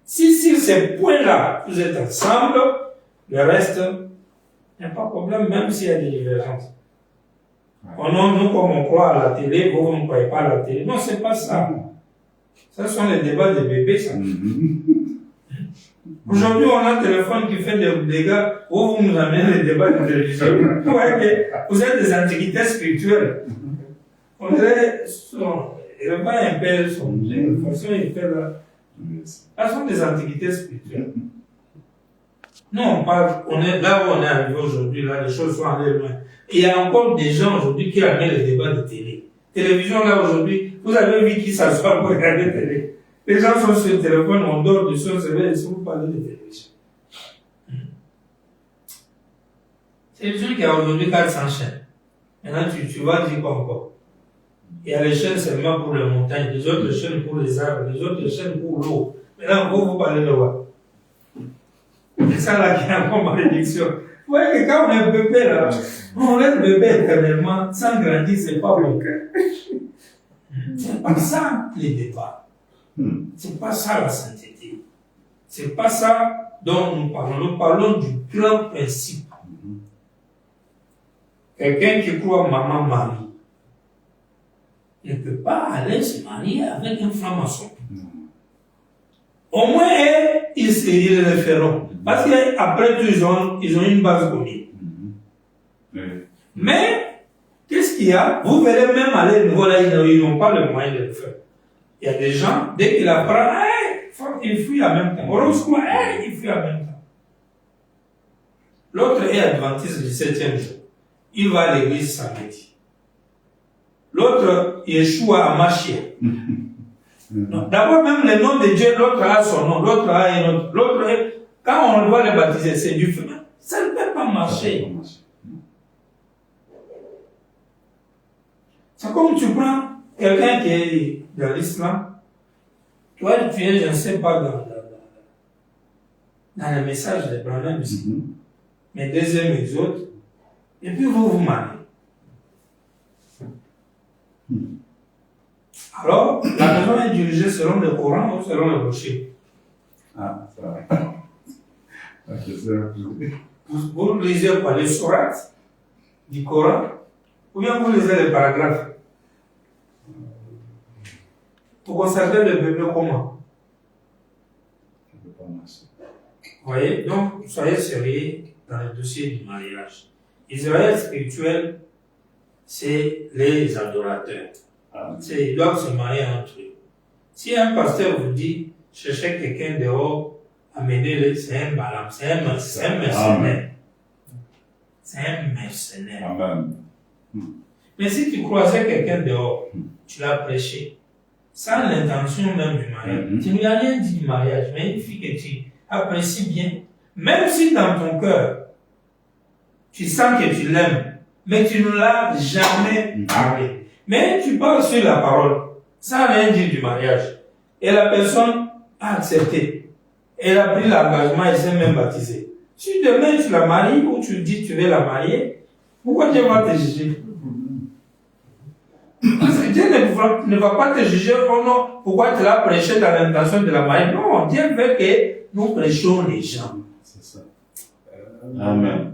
Si sur ces points-là, vous êtes ensemble, le reste, il n'y a pas de problème, même s'il y a des divergences. Oh non, nous, comme on croit à la télé, vous ne croyez pas à la télé. Non, c'est pas ça. Ce sont les débats des bébés, ça. Aujourd'hui, on a un téléphone qui fait des dégâts. Vous nous amenez les débats de télévision. Vous êtes des antiquités spirituelles. On dirait, il va un peu son façon, il fait là. Elles sont des antiquités spirituelles. Nous, on parle, on est là où on est arrivé aujourd'hui, là, les choses sont allées loin. Et il y a encore des gens aujourd'hui qui amènent les débats de télé. Télévision, là, aujourd'hui, vous avez vu qui s'assoit pour regarder la télé. Les gens sont sur le téléphone, on dort dessus, on se réveille, si vous parlez de télévision. Télévision qui a aujourd'hui 400 chaînes. Maintenant, tu vas dire quoi encore? Il y a les chaînes seulement pour les montagnes, les autres chaînes pour les arbres, les autres chaînes pour l'eau. Maintenant, vous parlez de quoi? C'est ça là qui est encore malédiction. Vous voyez que quand on est bébé là, on laisse le bébé éternellement, sans grandir, c'est pas bon. C'est pas ça les débats. C'est pas ça la sainteté. C'est pas ça dont nous parlons. Nous parlons du grand principe. Quelqu'un qui croit maman Marie ne peut pas aller se marier avec un franc-maçon. Au moins, ils le feront. Parce qu'après tout, ils ont une base commune. Mais, qu'est-ce qu'il y a? Vous verrez même à leur niveau là, ils n'ont pas le moyen de le faire. Il y a des gens, dès qu'il apprend, il fuit en même temps. Heureusement, il fuit en même temps. L'autre est adventiste du 7e jour. Il va à l'église samedi. L'autre, il échoue à marcher. D'abord, même le nom de Dieu, l'autre a son nom, l'autre a un autre. L'autre, quand on doit le baptiser, c'est du feu. Ça ne peut pas marcher. C'est comme tu prends quelqu'un qui est dans l'islam, toi, tu es, je ne sais pas, dans le message de Branham, mais deuxième exode, et puis vous vous mariez. Alors, la maison est dirigée selon le Coran ou selon le rocher. Ah, ça va. Vous lisez quoi? Les sourates du Coran ou bien vous lisez les paragraphes? Vous conservez le bébé comment? Vous voyez? Donc, soyez sérieux dans le dossier du mariage. Israël spirituel, c'est les adorateurs. Ils doivent se marier entre eux. Si un pasteur vous dit, cherchez quelqu'un dehors, amenez-le, c'est un balam, c'est un mercenaire. C'est un mercenaire. Amen. Mais si tu croisais quelqu'un dehors, tu l'as prêché, sans l'intention même du mariage, tu ne lui as rien dit du mariage, mais une fille que tu apprécies bien, même si dans ton cœur, tu sens que tu l'aimes, mais tu ne l'as jamais parlé. Mais tu parles sur la parole, sans rien dire du mariage. Et la personne a accepté. Elle a pris l'engagement, elle s'est même baptisée. Si demain tu la maries ou tu dis que tu veux la marier, pourquoi Dieu va te juger? Parce que Dieu ne va pas te juger, oh non, pourquoi tu l'as prêché dans l'intention de la marier? Non, Dieu veut que nous prêchons les gens. C'est ça. Amen.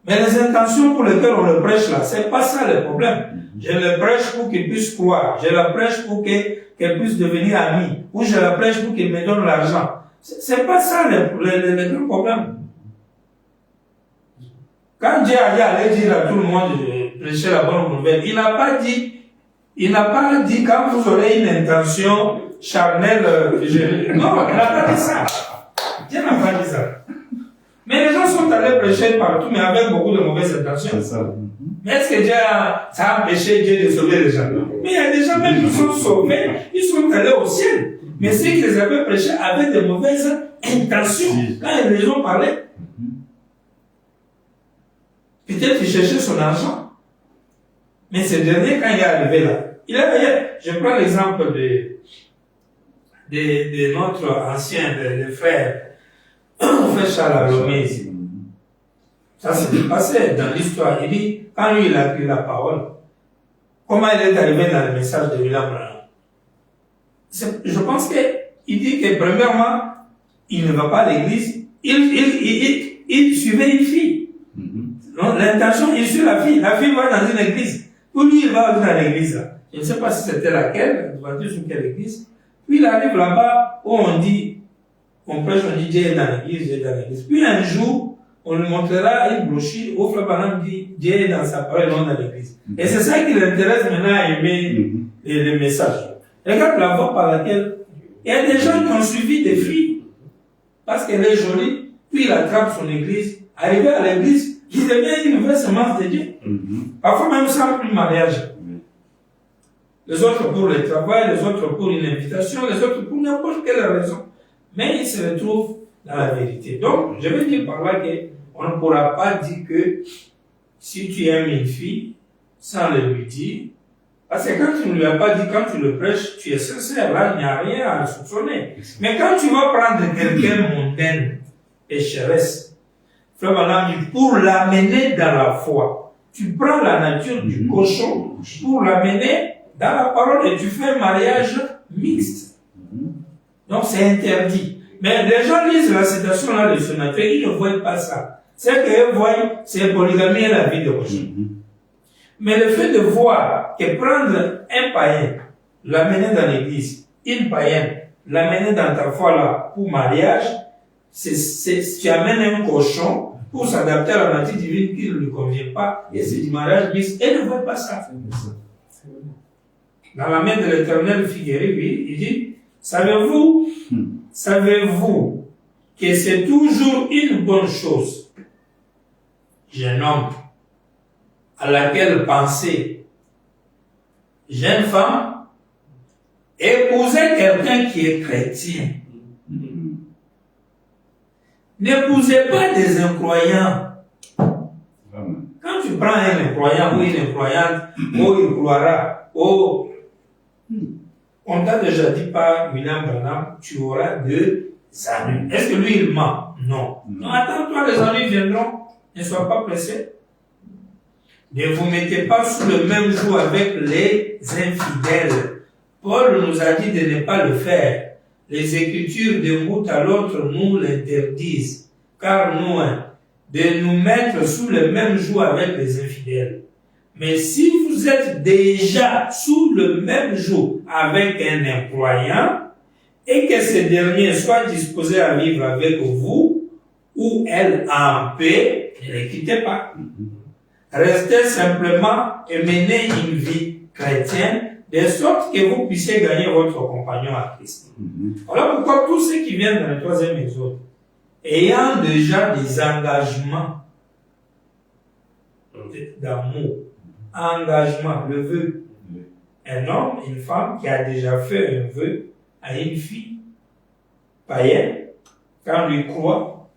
Mais les intentions pour lesquelles on le prêche là, c'est pas ça le problème. Je le prêche pour qu'il puisse croire. Je la prêche pour qu'elle puisse devenir amie. Ou je la prêche pour qu'il me donne l'argent. C'est pas ça le grand problème. Quand Dieu allait dire à tout le monde de prêcher la bonne nouvelle, il n'a pas dit quand vous aurez une intention charnelle, non, il n'a pas dit ça. Dieu n'a pas dit ça. Mais les gens sont allés prêcher partout, mais avec beaucoup de mauvaises intentions. C'est ça. Mais est-ce que ça a empêché Dieu de sauver les gens? Mais il y a des gens même qui sont sauvés, ils sont allés au ciel. Mais ceux qui les avaient prêchés avaient de mauvaises intentions. Quand les gens parlaient, peut-être qu'ils cherchaient son argent. Mais ce dernier, quand il est arrivé là, je prends l'exemple de notre ancien, le frère Charles Alomé. Ça s'est passé dans l'histoire. Il dit, quand lui il a pris la parole, comment il est arrivé dans le message de William Branham? Je pense qu'il dit que premièrement, il ne va pas à l'église, il suivait une fille. Donc, l'intention, il suit la fille va dans une église. Puis lui, il va dans l'église là. Je ne sais pas si c'était laquelle, sur quelle église. Puis il arrive là-bas où on dit, on prêche, on dit Dieu est dans l'église, Puis un jour, on lui montrera une brochure où Frère Branham dit Dieu est dans sa parole, non dans l'église. Et c'est ça qui l'intéresse maintenant à aimer les messages. Regarde la voie par laquelle il y a des gens qui ont suivi des filles parce qu'elle est jolie, puis il attrape son église, arrivé à l'église, il devient une vraie semence de Dieu. Parfois même sans plus mariage. Les autres pour le travail, les autres pour une invitation, les autres pour n'importe quelle raison. Mais ils se retrouvent dans la vérité. Donc, je veux dire par là qu'on ne pourra pas dire que si tu aimes une fille, sans le lui dire, parce que quand tu ne lui as pas dit, quand tu le prêches, tu es sincère, là, il n'y a rien à soupçonner. Mais quand tu vas prendre quelqu'un mondaine, pécheresse, Frère Branham dit, pour l'amener dans la foi, tu prends la nature du cochon pour l'amener dans la parole et tu fais un mariage mixte. Donc c'est interdit. Mais les gens lisent la citation là de ce matin, ils ne voient pas ça. C'est qu'ils voient, c'est polygamie et la vie de cochon. Mais le fait de voir que prendre un païen, l'amener dans l'église, une païenne, l'amener dans ta foi là pour mariage, tu amènes un cochon pour s'adapter à la nature divine qui ne lui convient pas, et c'est du mariage mixte, et ne voit pas ça. Dans la main de l'Éternel figuré, oui, il dit, savez-vous que c'est toujours une bonne chose, jeune homme, à laquelle penser, jeune femme, épouser quelqu'un qui est chrétien. N'épousez pas des incroyants. Quand tu prends un incroyant ou une incroyante, oh, il croira, oh, On t'a déjà dit par William Branham, tu auras deux ennuis. Est-ce que lui, il ment? Non. Non, attends-toi, les ennuis viendront. Ne sois pas pressé. Ne vous mettez pas sous le même joug avec les infidèles. Paul nous a dit de ne pas le faire. Les Écritures d'un bout à l'autre nous l'interdisent. Car nous, de nous mettre sous le même joug avec les infidèles. Mais si vous êtes déjà sous le même joug avec un incroyant, et que ce dernier soit disposé à vivre avec vous, ou elle en paix, ne les quittez pas. Restez simplement et menez une vie chrétienne, de sorte que vous puissiez gagner votre compagnon à Christ. Voilà pourquoi tous ceux qui viennent dans le 3e exode, ayant déjà des engagements d'amour, engagement, le vœu, un homme, une femme qui a déjà fait un vœu à une fille païenne, quand lui croit,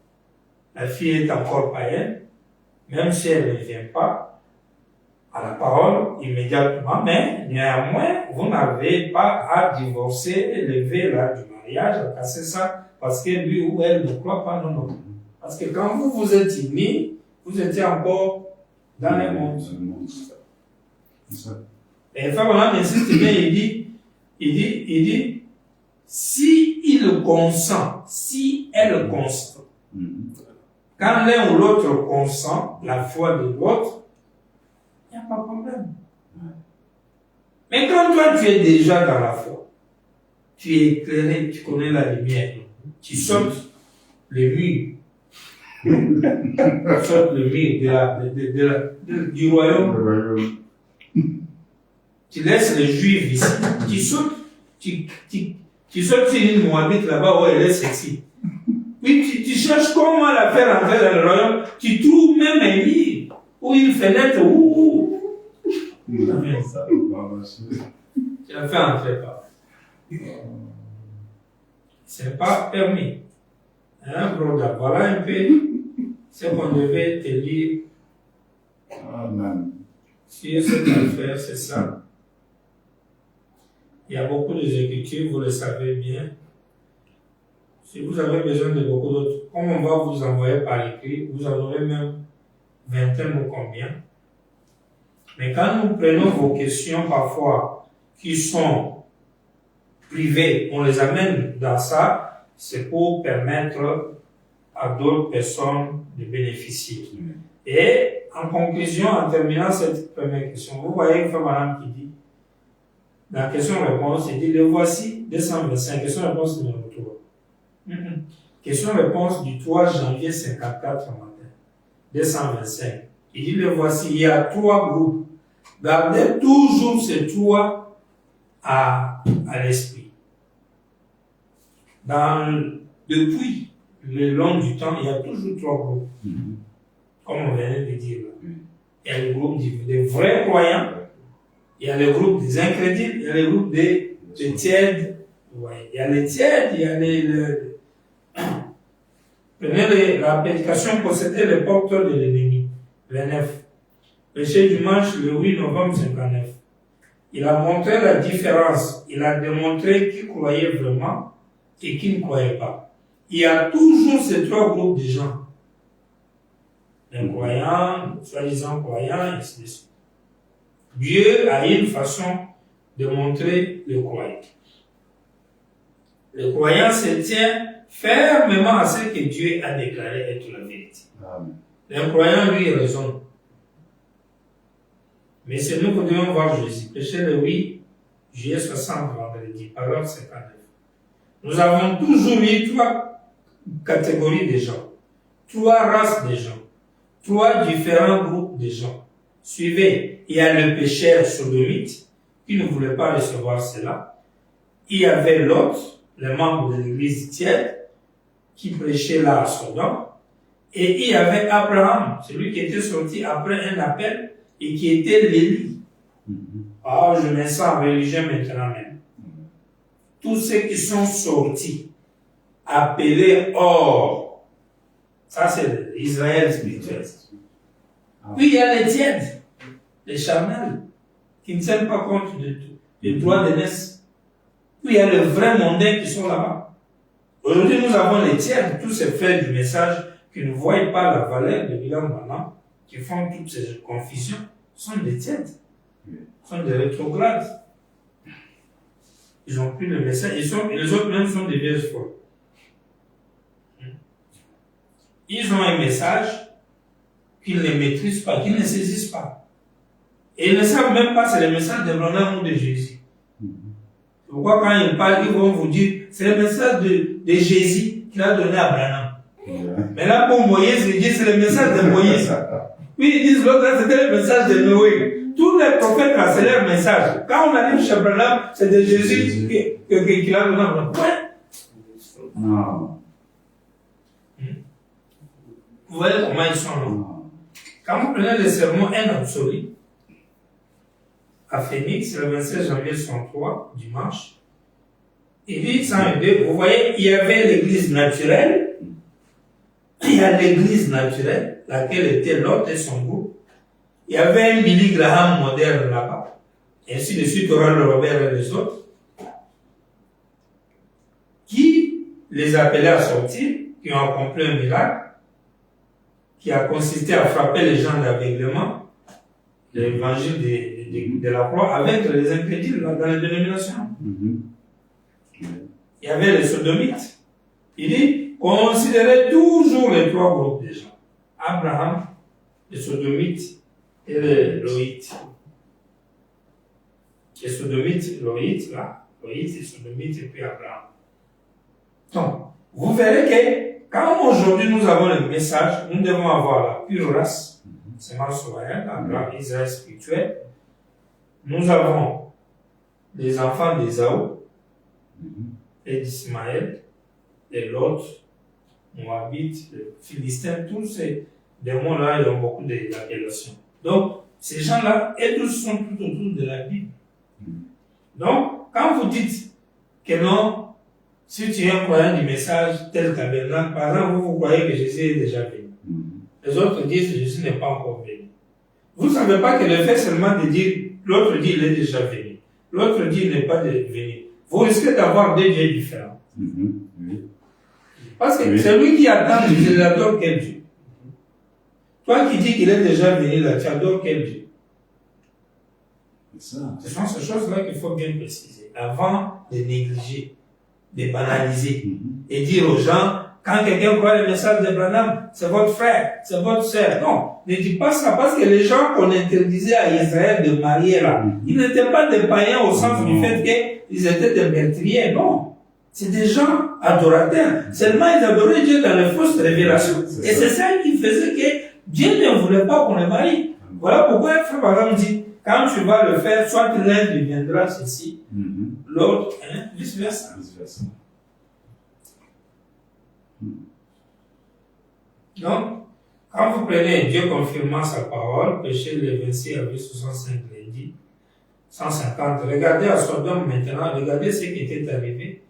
la fille est encore païenne, même si elle ne vient pas à la parole immédiatement, mais néanmoins, vous n'avez pas à divorcer et lever l'acte du mariage, à casser ça, parce que lui ou elle ne croit pas, non, non. Parce que quand vous vous êtes unis, vous étiez encore dans le monde. Et enfin, voilà, insiste bien, il dit, si il consent, si elle consent, quand l'un ou l'autre consent, la foi de l'autre, il n'y a pas de problème. Mais quand toi tu es déjà dans la foi, tu es éclairé, tu connais la lumière, tu sautes le mur, tu sautes le mur du royaume, tu laisses les juifs ici, tu sautes, tu sautes sur une Moabite là-bas où elle est sexy. Puis tu cherches comment la faire entrer dans le royaume, tu trouves même un lit ou une fenêtre où tu la fais entrer par. C'est pas permis. Hein, brother? Voilà un peu ce qu'on devait te dire. Amen. Si ce qu'on fait, c'est ça. Il y a beaucoup d'Écritures, vous le savez bien. Si vous avez besoin de beaucoup d'autres, comme on va vous envoyer par écrit, vous en aurez même 21 ou combien. Mais quand nous prenons vos questions parfois qui sont privées, on les amène dans ça, c'est pour permettre à d'autres personnes de bénéficier. Et en conclusion, en terminant cette première question, vous voyez une femme madame qui dit, dans la question-réponse, il dit, le voici 225, question-réponse numéro 3. Question-réponse du 3 janvier 54 matin, 225. Il dit, le voici, il y a 3 groupes. Gardez toujours ces 3 à l'esprit. Depuis le long du temps, il y a toujours 3 groupes. Comme on vient de dire là. Il y a le groupe des vrais croyants, il y a le groupe des incrédules, il y a le groupe des tièdes. Ouais. Il y a les tièdes, il y a Prenez la prédication possédait les porteurs de l'ennemi. 29. Péché dimanche, le 8 novembre 59. Il a montré la différence. Il a démontré qui croyait vraiment et qui ne croyait pas. Il y a toujours ces 3 groupes de gens. Les croyants, soi-disant croyants, et ainsi de suite. Dieu a une façon de montrer le croyant. Le croyant se tient fermement à ce que Dieu a déclaré être la vérité. L'incroyant, lui, raisonne. Mais c'est nous que devons voir Jésus. Péché le 8 juillet 60, vendredi, parole 59. Nous avons toujours eu 3 catégories de gens, 3 races de gens, 3 différents groupes de gens. Suivez, il y a le pécheur sodomite qui ne voulait pas recevoir cela. Il y avait l'autre, le membre de l'église tiède, qui prêchait là à Sodome. Et il y avait Abraham, celui qui était sorti après un appel et qui était l'Élie. Ah, je me sens religieux maintenant même. Tous ceux qui sont sortis, appelés hors, ça c'est Israël spirituel. Puis il y a les tièdes, les charnels, qui ne tiennent pas compte du droit de naissance. Puis il y a les vrais mondains qui sont là-bas. Aujourd'hui, nous avons les tiers, tous ces frères du message qui ne voient pas la valeur de William Branham, qui font toutes ces confusions, sont des tièdes, sont des rétrogrades. Ils n'ont plus le message, les autres même sont des vierges folles. Ils ont un message qu'ils ne maîtrisent pas, qu'ils ne saisissent pas. Et ils ne savent même pas c'est le message de Branham ou de Jésus. Pourquoi quand ils parlent, ils vont vous dire, c'est le message de Jésus qu'il a donné à Branham. Mais là, pour Moïse, ils disent, c'est le message de Moïse. Puis ils disent, l'autre, c'était le message de Noé. Tous les prophètes, c'est leur message. Quand on arrive chez Branham, c'est de Jésus qu'il a donné à Branham. Ouais. Non. Vous voyez comment ils sont là. Quand vous prenez le sermon Un absolu, à Phoenix, le 27 janvier 63, dimanche, il dit 102, vous voyez, il y avait l'église naturelle, il y a l'église naturelle, laquelle était l'autre et son groupe. Il y avait un Billy Graham moderne là-bas, et ainsi de suite, Oral Robert et les autres, qui les appelait à sortir, qui ont accompli un miracle, qui a consisté à frapper les gens d'aveuglement, l'évangile de la croix, avec les incrédules dans les dénominations. Il y avait les sodomites. Il dit, considérez toujours les trois groupes de gens. Abraham, les sodomites et les loïtes. Les sodomites, loïtes, là, loïtes et sodomites et puis Abraham. Donc, vous verrez que quand aujourd'hui nous avons le message, nous devons avoir la pure race, semence royale, Abraham, Israël spirituel. Nous avons les enfants d'Ésaü et d'Ismaël, et Lot, Moabite, les Philistins, tous ces démons-là, ils ont beaucoup d'appellations. Donc, ces gens-là, et tous sont tout autour de la Bible. Donc, quand vous dites que non, si tu es un croyant du message tel tabernacle, par exemple, vous croyez que Jésus est déjà venu. Les autres disent que Jésus n'est pas encore venu. Vous ne savez pas que le fait seulement de dire, l'autre dit il est déjà venu, l'autre dit il n'est pas venu. Vous risquez d'avoir deux dieux différents. Parce que celui qui attend, il adore quel Dieu? Toi qui dis qu'il est déjà venu là, tu adores quel Dieu? Ce sont ces choses-là qu'il faut bien préciser avant de négliger, de banaliser et dire aux gens, quand quelqu'un croit le message de Branham, c'est votre frère, c'est votre sœur. Non, ne dites pas ça parce que les gens qu'on interdisait à Israël de marier là, ils n'étaient pas des païens au sens du fait qu'ils étaient des meurtriers, non. C'est des gens adorateurs. Seulement ils adoraient Dieu dans les fausses révélations. Et c'est ça qui faisait que Dieu ne voulait pas qu'on les marie. Voilà pourquoi Frère Branham dit, quand tu vas le faire, soit l'un deviendra ceci, l'autre, vice versa. Donc, quand vous prenez Dieu confirmant sa parole, péché le 26 avril 65 lundi, 150, regardez à Sodome maintenant, regardez ce qui était arrivé.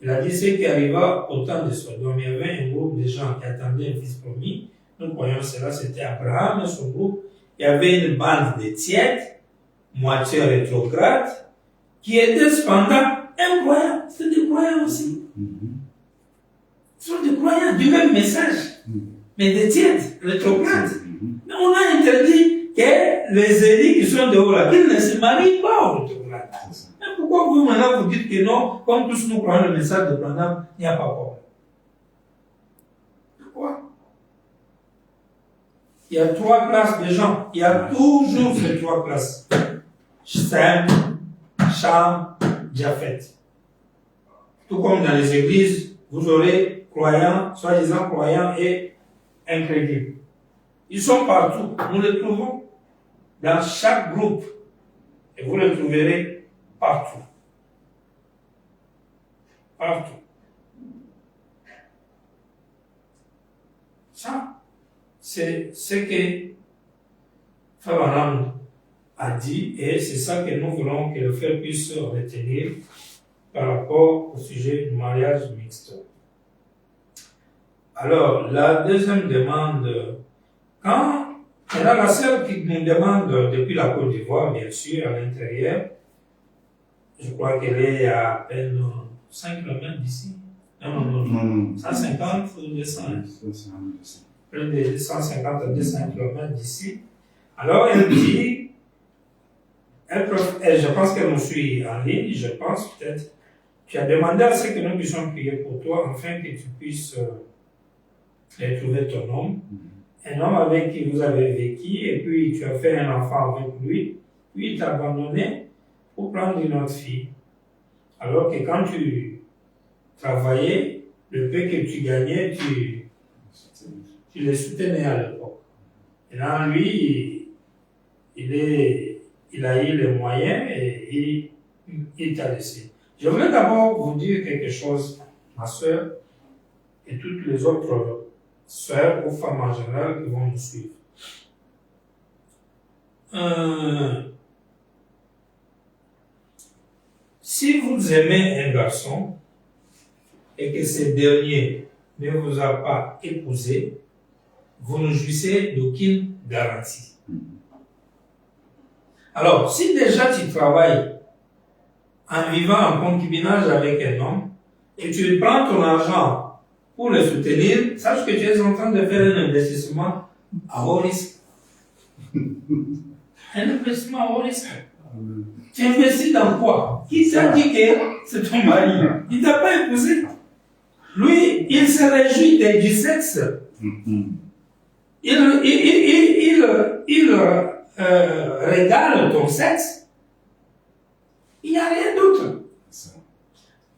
Il a dit ce qui arriva au temps de Sodome. Il y avait un groupe de gens qui attendaient un fils promis. Nous croyons cela, c'était Abraham et son groupe. Il y avait une bande de tièdes, moitié rétrograde, qui étaient cependant incroyables. C'est des croyants aussi. Ce sont des croyants du même message, mais des tièdes, rétrogrades. Mais on a interdit que les élus qui sont de haut là, qu'ils ne se marient pas aux rétrogrades. Mais pourquoi vous maintenant vous dites que non, comme tous nous croyons le message de Branham, il n'y a pas de problème? Pourquoi? Il y a trois classes de gens. Il y a toujours ces trois classes. Sem, Cham, Japhet. Tout comme dans les églises, vous aurez croyants, soi-disant croyants et incrédules. Ils sont partout. Nous les trouvons dans chaque groupe. Et vous les trouverez partout. Partout. Ça, c'est ce que Frère Branham a dit et c'est ça que nous voulons que le frère puisse retenir par rapport au sujet du mariage mixte. Alors, la deuxième demande, quand il y a la sœur qui nous demande depuis la Côte d'Ivoire, bien sûr, à l'intérieur, Je crois qu'elle est à peine 5 km d'ici. Non. 150 ou 200. Plus de 150 à 200 km d'ici. Alors, elle dit, je pense qu'elle nous suit en ligne, je pense peut-être. Tu as demandé à ce que nous puissions prier pour toi, afin que tu puisses retrouver ton homme. Un homme avec qui vous avez vécu, et puis tu as fait un enfant avec lui, puis il t'a abandonné pour prendre une autre fille. Alors que quand tu travaillais, le peu que tu gagnais, tu les soutenais à l'époque. Et là, lui, il a eu les moyens et il t'a laissé. Je voulais d'abord vous dire quelque chose, ma soeur, et toutes les autres sœurs ou femmes en général qui vont nous suivre. Si vous aimez un garçon et que ce dernier ne vous a pas épousé, vous ne jouissez d'aucune garantie. Alors, si déjà tu travailles en vivant en concubinage avec un homme et tu prends ton argent pour le soutenir, sache que tu es en train de faire un investissement à haut risque. Un investissement à haut risque. Tu investis dans quoi? Qui t'a dit que c'est ton mari? Il ne t'a pas épousé. Lui, il se réjouit du sexe. Il régale ton sexe. Il n'y a rien d'autre.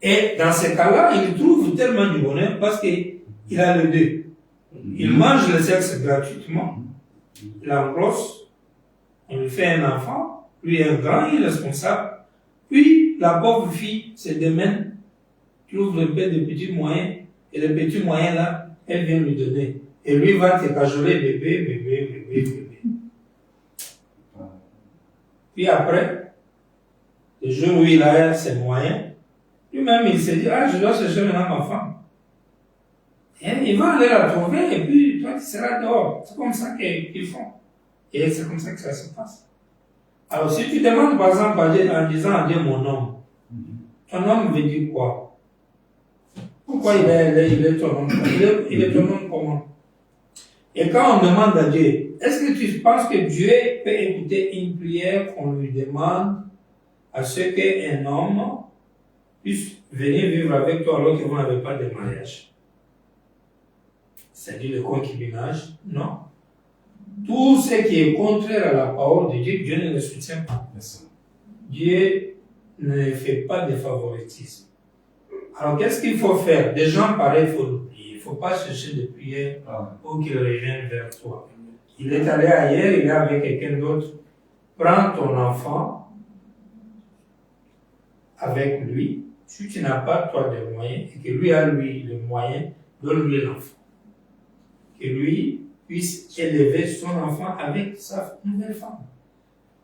Et dans ce cas-là, il trouve tellement du bonheur parce qu'il a les deux. Il mange le sexe gratuitement. Il engrosse. On lui fait un enfant. Lui est un grand, il est responsable. Puis, la pauvre fille se démène, trouve le peu de petits moyens, et les petits moyens là, elle vient lui donner. Et lui va te cajoler bébé. Puis après, le jour où il a ses moyens, lui-même il se dit, je dois chercher maintenant ma femme. Et il va aller la trouver, et puis toi tu seras dehors. C'est comme ça qu'ils font. Et c'est comme ça que ça se passe. Alors, si tu demandes, par exemple, en disant à Dieu mon homme, ton homme veut dire quoi? Pourquoi il est ton homme? Il est ton homme comment? Et quand on demande à Dieu, est-ce que tu penses que Dieu peut écouter une prière qu'on lui demande à ce qu'un homme puisse venir vivre avec toi alors que vous n'avez pas de mariage? C'est-à-dire le concubinage? Non. Tout ce qui est contraire à la parole de Dieu, Dieu ne le soutient pas. Dieu ne fait pas de favoritisme. Alors, qu'est-ce qu'il faut faire? Des gens pareils, il faut l'oublier. Il ne faut pas chercher de prière pour qu'ils reviennent vers toi. Il est allé ailleurs, il est avec quelqu'un d'autre. Prends ton enfant avec lui. Si tu n'as pas, toi, des moyens, et que lui a, lui, les moyens, donne-lui l'enfant. Que lui puisse élever son enfant avec sa nouvelle femme.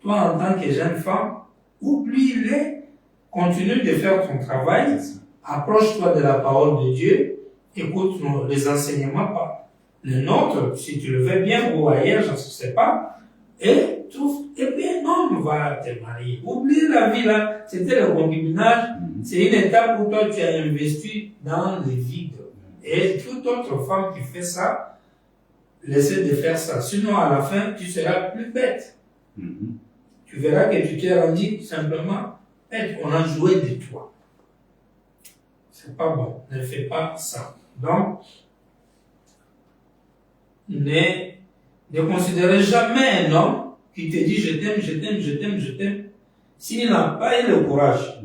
Toi, en tant que jeune femme, oublie-les, continue de faire ton travail, approche-toi de la parole de Dieu, écoute les enseignements, pas les nôtres, si tu le veux bien, ou ailleurs, je ne sais pas, et puis un homme va te marier. Oublie la vie là, c'était le concubinage, c'est une étape où toi tu as investi dans le vide. Et toute autre femme qui fait ça, laissez de faire ça. Sinon, à la fin, tu seras plus bête. Tu verras que tu t'es rendu simplement bête. On a joué de toi. C'est pas bon. Ne fais pas ça. Donc, ne considérez jamais un homme qui te dit je t'aime, s'il n'a pas eu le courage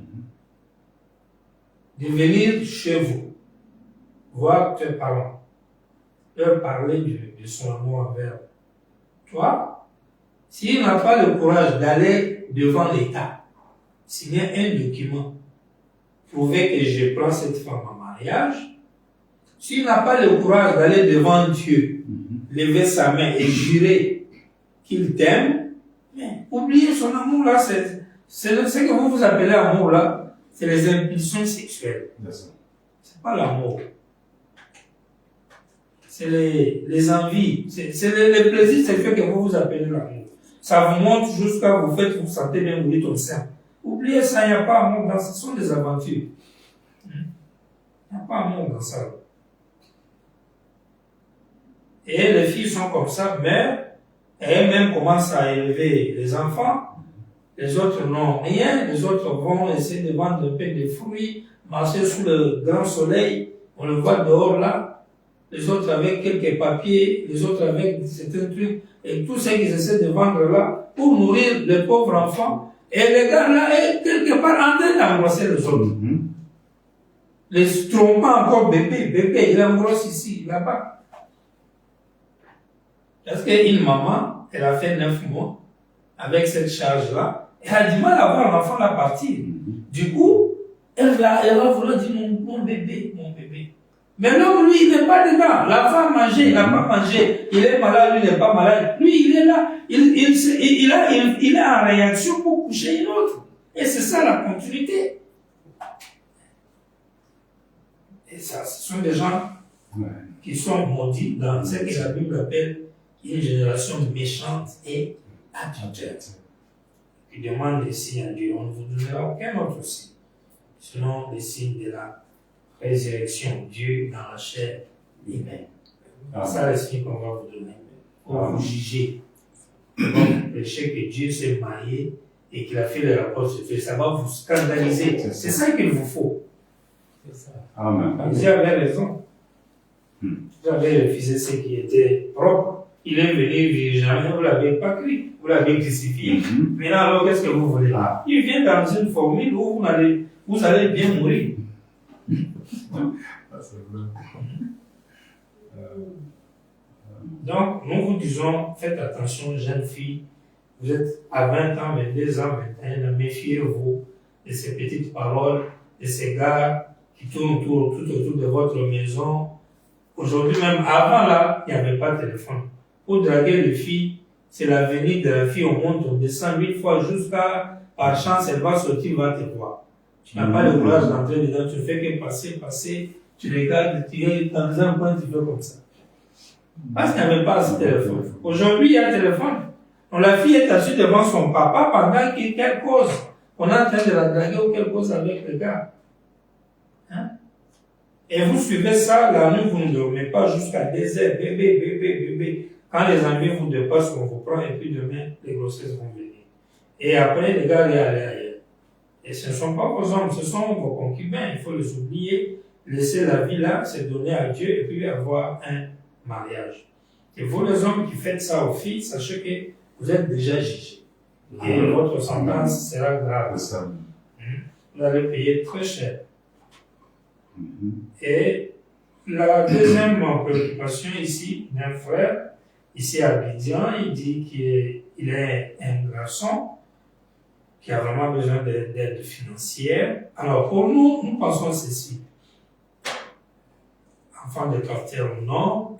de venir chez vous, voir tes parents, leur parler de son amour envers toi, s'il n'a pas le courage d'aller devant l'État, signer un document, prouver que je prends cette femme en mariage, s'il n'a pas le courage d'aller devant Dieu, lever sa main et jurer qu'il t'aime, mais oubliez son amour là, c'est ce que vous appelez amour là, c'est les impulsions sexuelles. C'est pas l'amour. C'est les envies, c'est les plaisirs sexuels que vous appelez l'amour. Ça vous monte jusqu'à vous sentez bien brûler ton sein. Oubliez ça, il n'y a pas amour dans ça. Ce sont des aventures. Il n'y a pas amour dans ça. Et les filles sont comme ça, mais elles-mêmes commencent à élever les enfants. Les autres n'ont rien, les autres vont essayer de vendre un peu des fruits, marcher sous le grand soleil, on le voit dehors là, les autres avec quelques papiers, les autres avec certains trucs, et tout ce qu'ils essaient de vendre là, pour nourrir les pauvres enfants, et les gars là, est quelque part en train d'embrasser les autres. Les trompant encore bébé, il embrasse ici, là-bas. Parce qu'une maman, elle a fait 9 mois, avec cette charge-là, elle a du mal à voir l'enfant là partir. Du coup, elle va vouloir dire mon bébé. Mais l'homme, lui, il n'est pas dedans. L'enfant a mangé, il n'a pas mangé. Il est malade, lui, il n'est pas malade. Lui, il est là. Il est en réaction pour coucher une autre. Et c'est ça la continuité. Et ça, ce sont des gens qui sont maudits dans ce que la Bible appelle une génération méchante et adultère. Qui demande des signes à Dieu. On ne vous donnera aucun autre signe. Sinon, les signes de la résurrection, Dieu dans la chair humaine. C'est ça le signe qu'on va vous donner. Pour vous juger. Donc, le fait que Dieu s'est marié et qu'il a fait le rapport se fait, ça va vous scandaliser. C'est ça qu'il vous faut. C'est ça. Amen. Dieu avait raison. Vous avez refusé ce qui était propre. Il est venu, jamais vous ne l'avez pas cru. Vous l'avez crucifié. Maintenant, alors, qu'est-ce que vous voulez? Il vient dans une formule où vous allez bien mourir. Donc, nous vous disons, faites attention, jeunes filles. Vous êtes à 20 ans, 22 ans, 21 ans, méfiez-vous de ces petites paroles, de ces gars qui tournent tout autour de votre maison. Aujourd'hui même, avant là, il n'y avait pas de téléphone. Pour draguer les filles, c'est la venue de la fille, on monte, on descend 8 fois jusqu'à, par chance, elle va sortir, va te voir. Tu n'as pas le courage d'entrer dedans, tu ne fais que passer, tu regardes, tu es dans un coin, tu fais comme ça. Parce qu'il n'y avait pas ce téléphone. Aujourd'hui, il y a un téléphone. Donc la fille est assise devant son papa pendant qu'il y a quelque cause. On est en train de la draguer ou quelque chose avec le gars. Hein? Et vous suivez ça, la nuit, vous ne dormez pas jusqu'à des heures, bébé. Quand les ennuis vous dépassent, on vous prend et puis demain, les grossesses vont venir. Et après, les gars, aller ailleurs. Et ce ne sont pas vos hommes, ce sont vos concubins. Il faut les oublier, laisser la vie là, se donner à Dieu et puis avoir un mariage. Et vous, les hommes qui faites ça aux filles, sachez que vous êtes déjà jugés. Et votre sentence sera grave. Vous allez payer très cher. Et la deuxième préoccupation ici, d'un frère, ici à Abidjan, il dit qu'il est un garçon qui a vraiment besoin d'aide financière. Alors pour nous, nous pensons ceci. Enfant de quartier ou non,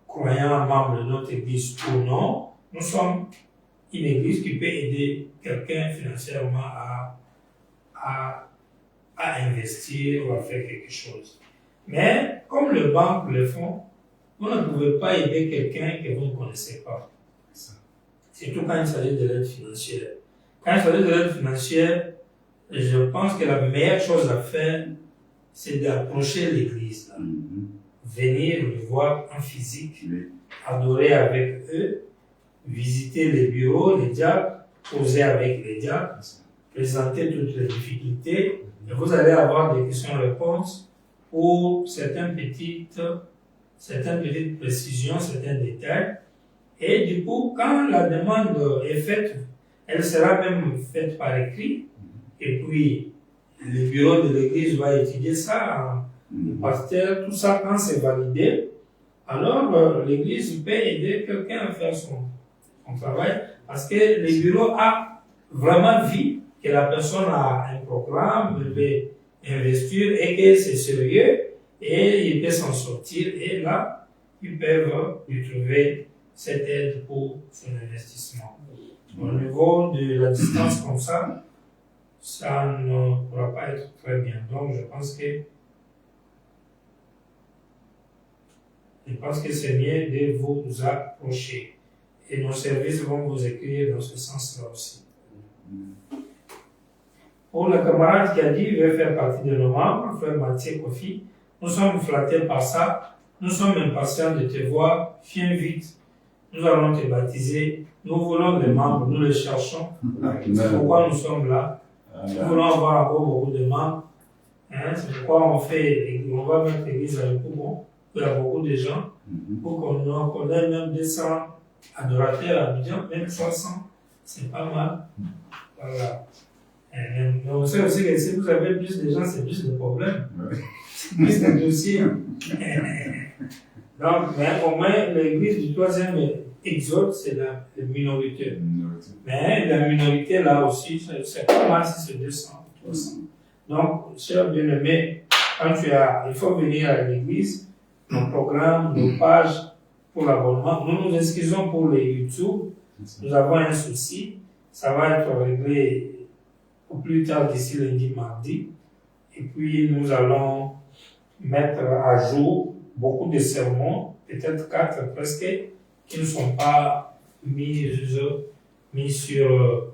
croyant membre de notre église ou non, nous sommes une église qui peut aider quelqu'un financièrement à investir ou à faire quelque chose. Mais comme les banques le font, vous ne pouvez pas aider quelqu'un que vous ne connaissez pas. Surtout quand il s'agit de l'aide financière. Quand il s'agit de l'aide financière, je pense que la meilleure chose à faire, c'est d'approcher l'église. Venir les voir en physique, adorer avec eux, visiter les bureaux, les diacres, poser avec les diacres, présenter toutes les difficultés, et vous allez avoir des questions-réponses pour certaines petites précisions, certains détails. Et du coup, quand la demande est faite, elle sera même faite par écrit. Et puis, le bureau de l'église va étudier ça, le pasteur, tout ça, quand c'est validé, alors l'église peut aider quelqu'un à faire son travail. Parce que le bureau a vraiment vu que la personne a un programme, veut investir et que c'est sérieux et il peut s'en sortir. Et là, ils peuvent lui trouver cette aide pour son investissement. Au niveau de la distance comme ça, ça ne pourra pas être très bien. Donc, je pense que c'est mieux de vous approcher. Et nos services vont vous écrire dans ce sens-là aussi. Pour le camarade qui a dit qu'il veut faire partie de nos membres, frère Mathieu Kofi, nous sommes flattés par ça. Nous sommes impatients de te voir. Viens vite. Nous allons te baptiser. Nous voulons des membres. Nous les cherchons. C'est pourquoi nous sommes là. Nous voulons avoir encore beaucoup de membres. C'est pourquoi on va mettre l'église à Yopougon. Il y a beaucoup de gens. Pour qu'on ait même 200 adorateurs à Abidjan, même 300. C'est pas mal. Voilà. Mais on sait aussi que si vous avez plus de gens, c'est plus de problèmes. C'est plus de dossiers. Donc, mais au moins, l'église du 3e exode, c'est la minorité. Mais la minorité, là aussi, c'est pas mal si c'est 200, 300. Donc, cher bien-aimé, il faut venir à l'église, nos programmes, nos pages pour l'abonnement. Nous nous excusons pour les YouTube. Nous avons un souci. Ça va être réglé au plus tard d'ici lundi, mardi. Et puis, nous allons mettre à jour beaucoup de sermons, peut-être 4 presque, qui ne sont pas mis sur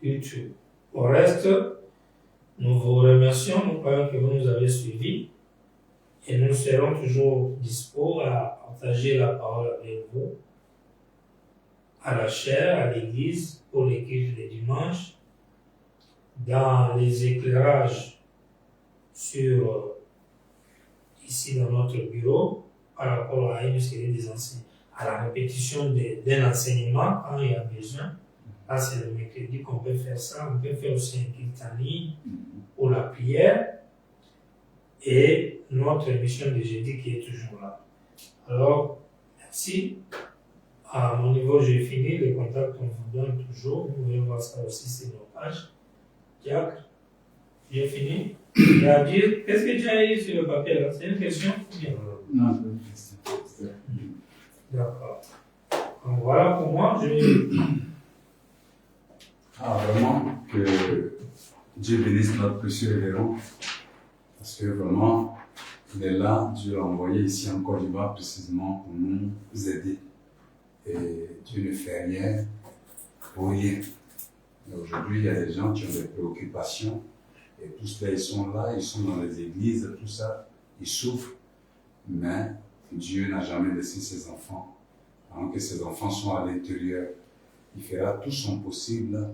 YouTube. Au reste, nous vous remercions, nous croyons que vous nous avez suivis et nous serons toujours dispo à partager la parole avec vous, à la chaire, à l'église, pour les cultes des dimanches, dans les éclairages ici dans notre bureau, par rapport à une série des enseignements, à la répétition d'un enseignement quand il y a besoin. Là, c'est le mercredi qu'on peut faire ça. On peut faire aussi un culte en ligne pour la prière et notre émission de jeudi qui est toujours là. Alors, merci. À mon niveau, j'ai fini. Les contacts qu'on vous donne toujours. Vous pouvez voir ça aussi sur nos pages. Jacques, j'ai fini. Il a à dire, qu'est-ce que tu as eu sur le papier là? C'est une question ou bien? Non, c'est une question. D'accord. Donc voilà pour moi. Vraiment, que Dieu bénisse notre précieux révérend. Parce que vraiment, il est là, Dieu l'a envoyé ici en Côte d'Ivoire précisément pour nous aider. Et Dieu ne fait rien pour rien. Et aujourd'hui, il y a des gens qui ont des préoccupations. Et tous cela, ils sont là, ils sont dans les églises, tout ça, ils souffrent. Mais Dieu n'a jamais laissé ses enfants. Pendant que ses enfants sont à l'intérieur, il fera tout son possible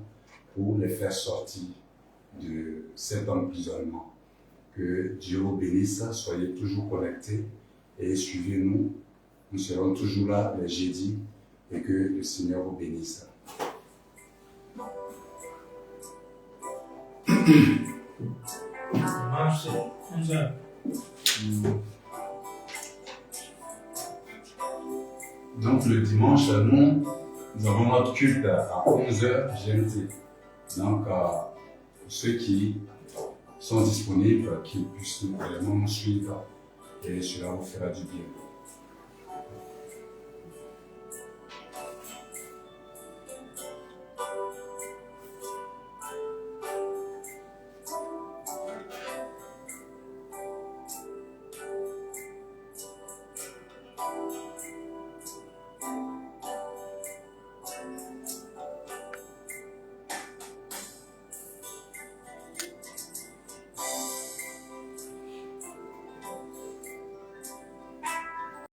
pour les faire sortir de cet emprisonnement. Que Dieu vous bénisse, soyez toujours connectés et suivez-nous. Nous serons toujours là les jeudis et que le Seigneur vous bénisse. Dimanche, 11h. Donc le dimanche, nous avons notre culte à 11h GMT. Donc pour ceux qui sont disponibles, qui puissent vraiment nous suivre et cela vous fera du bien.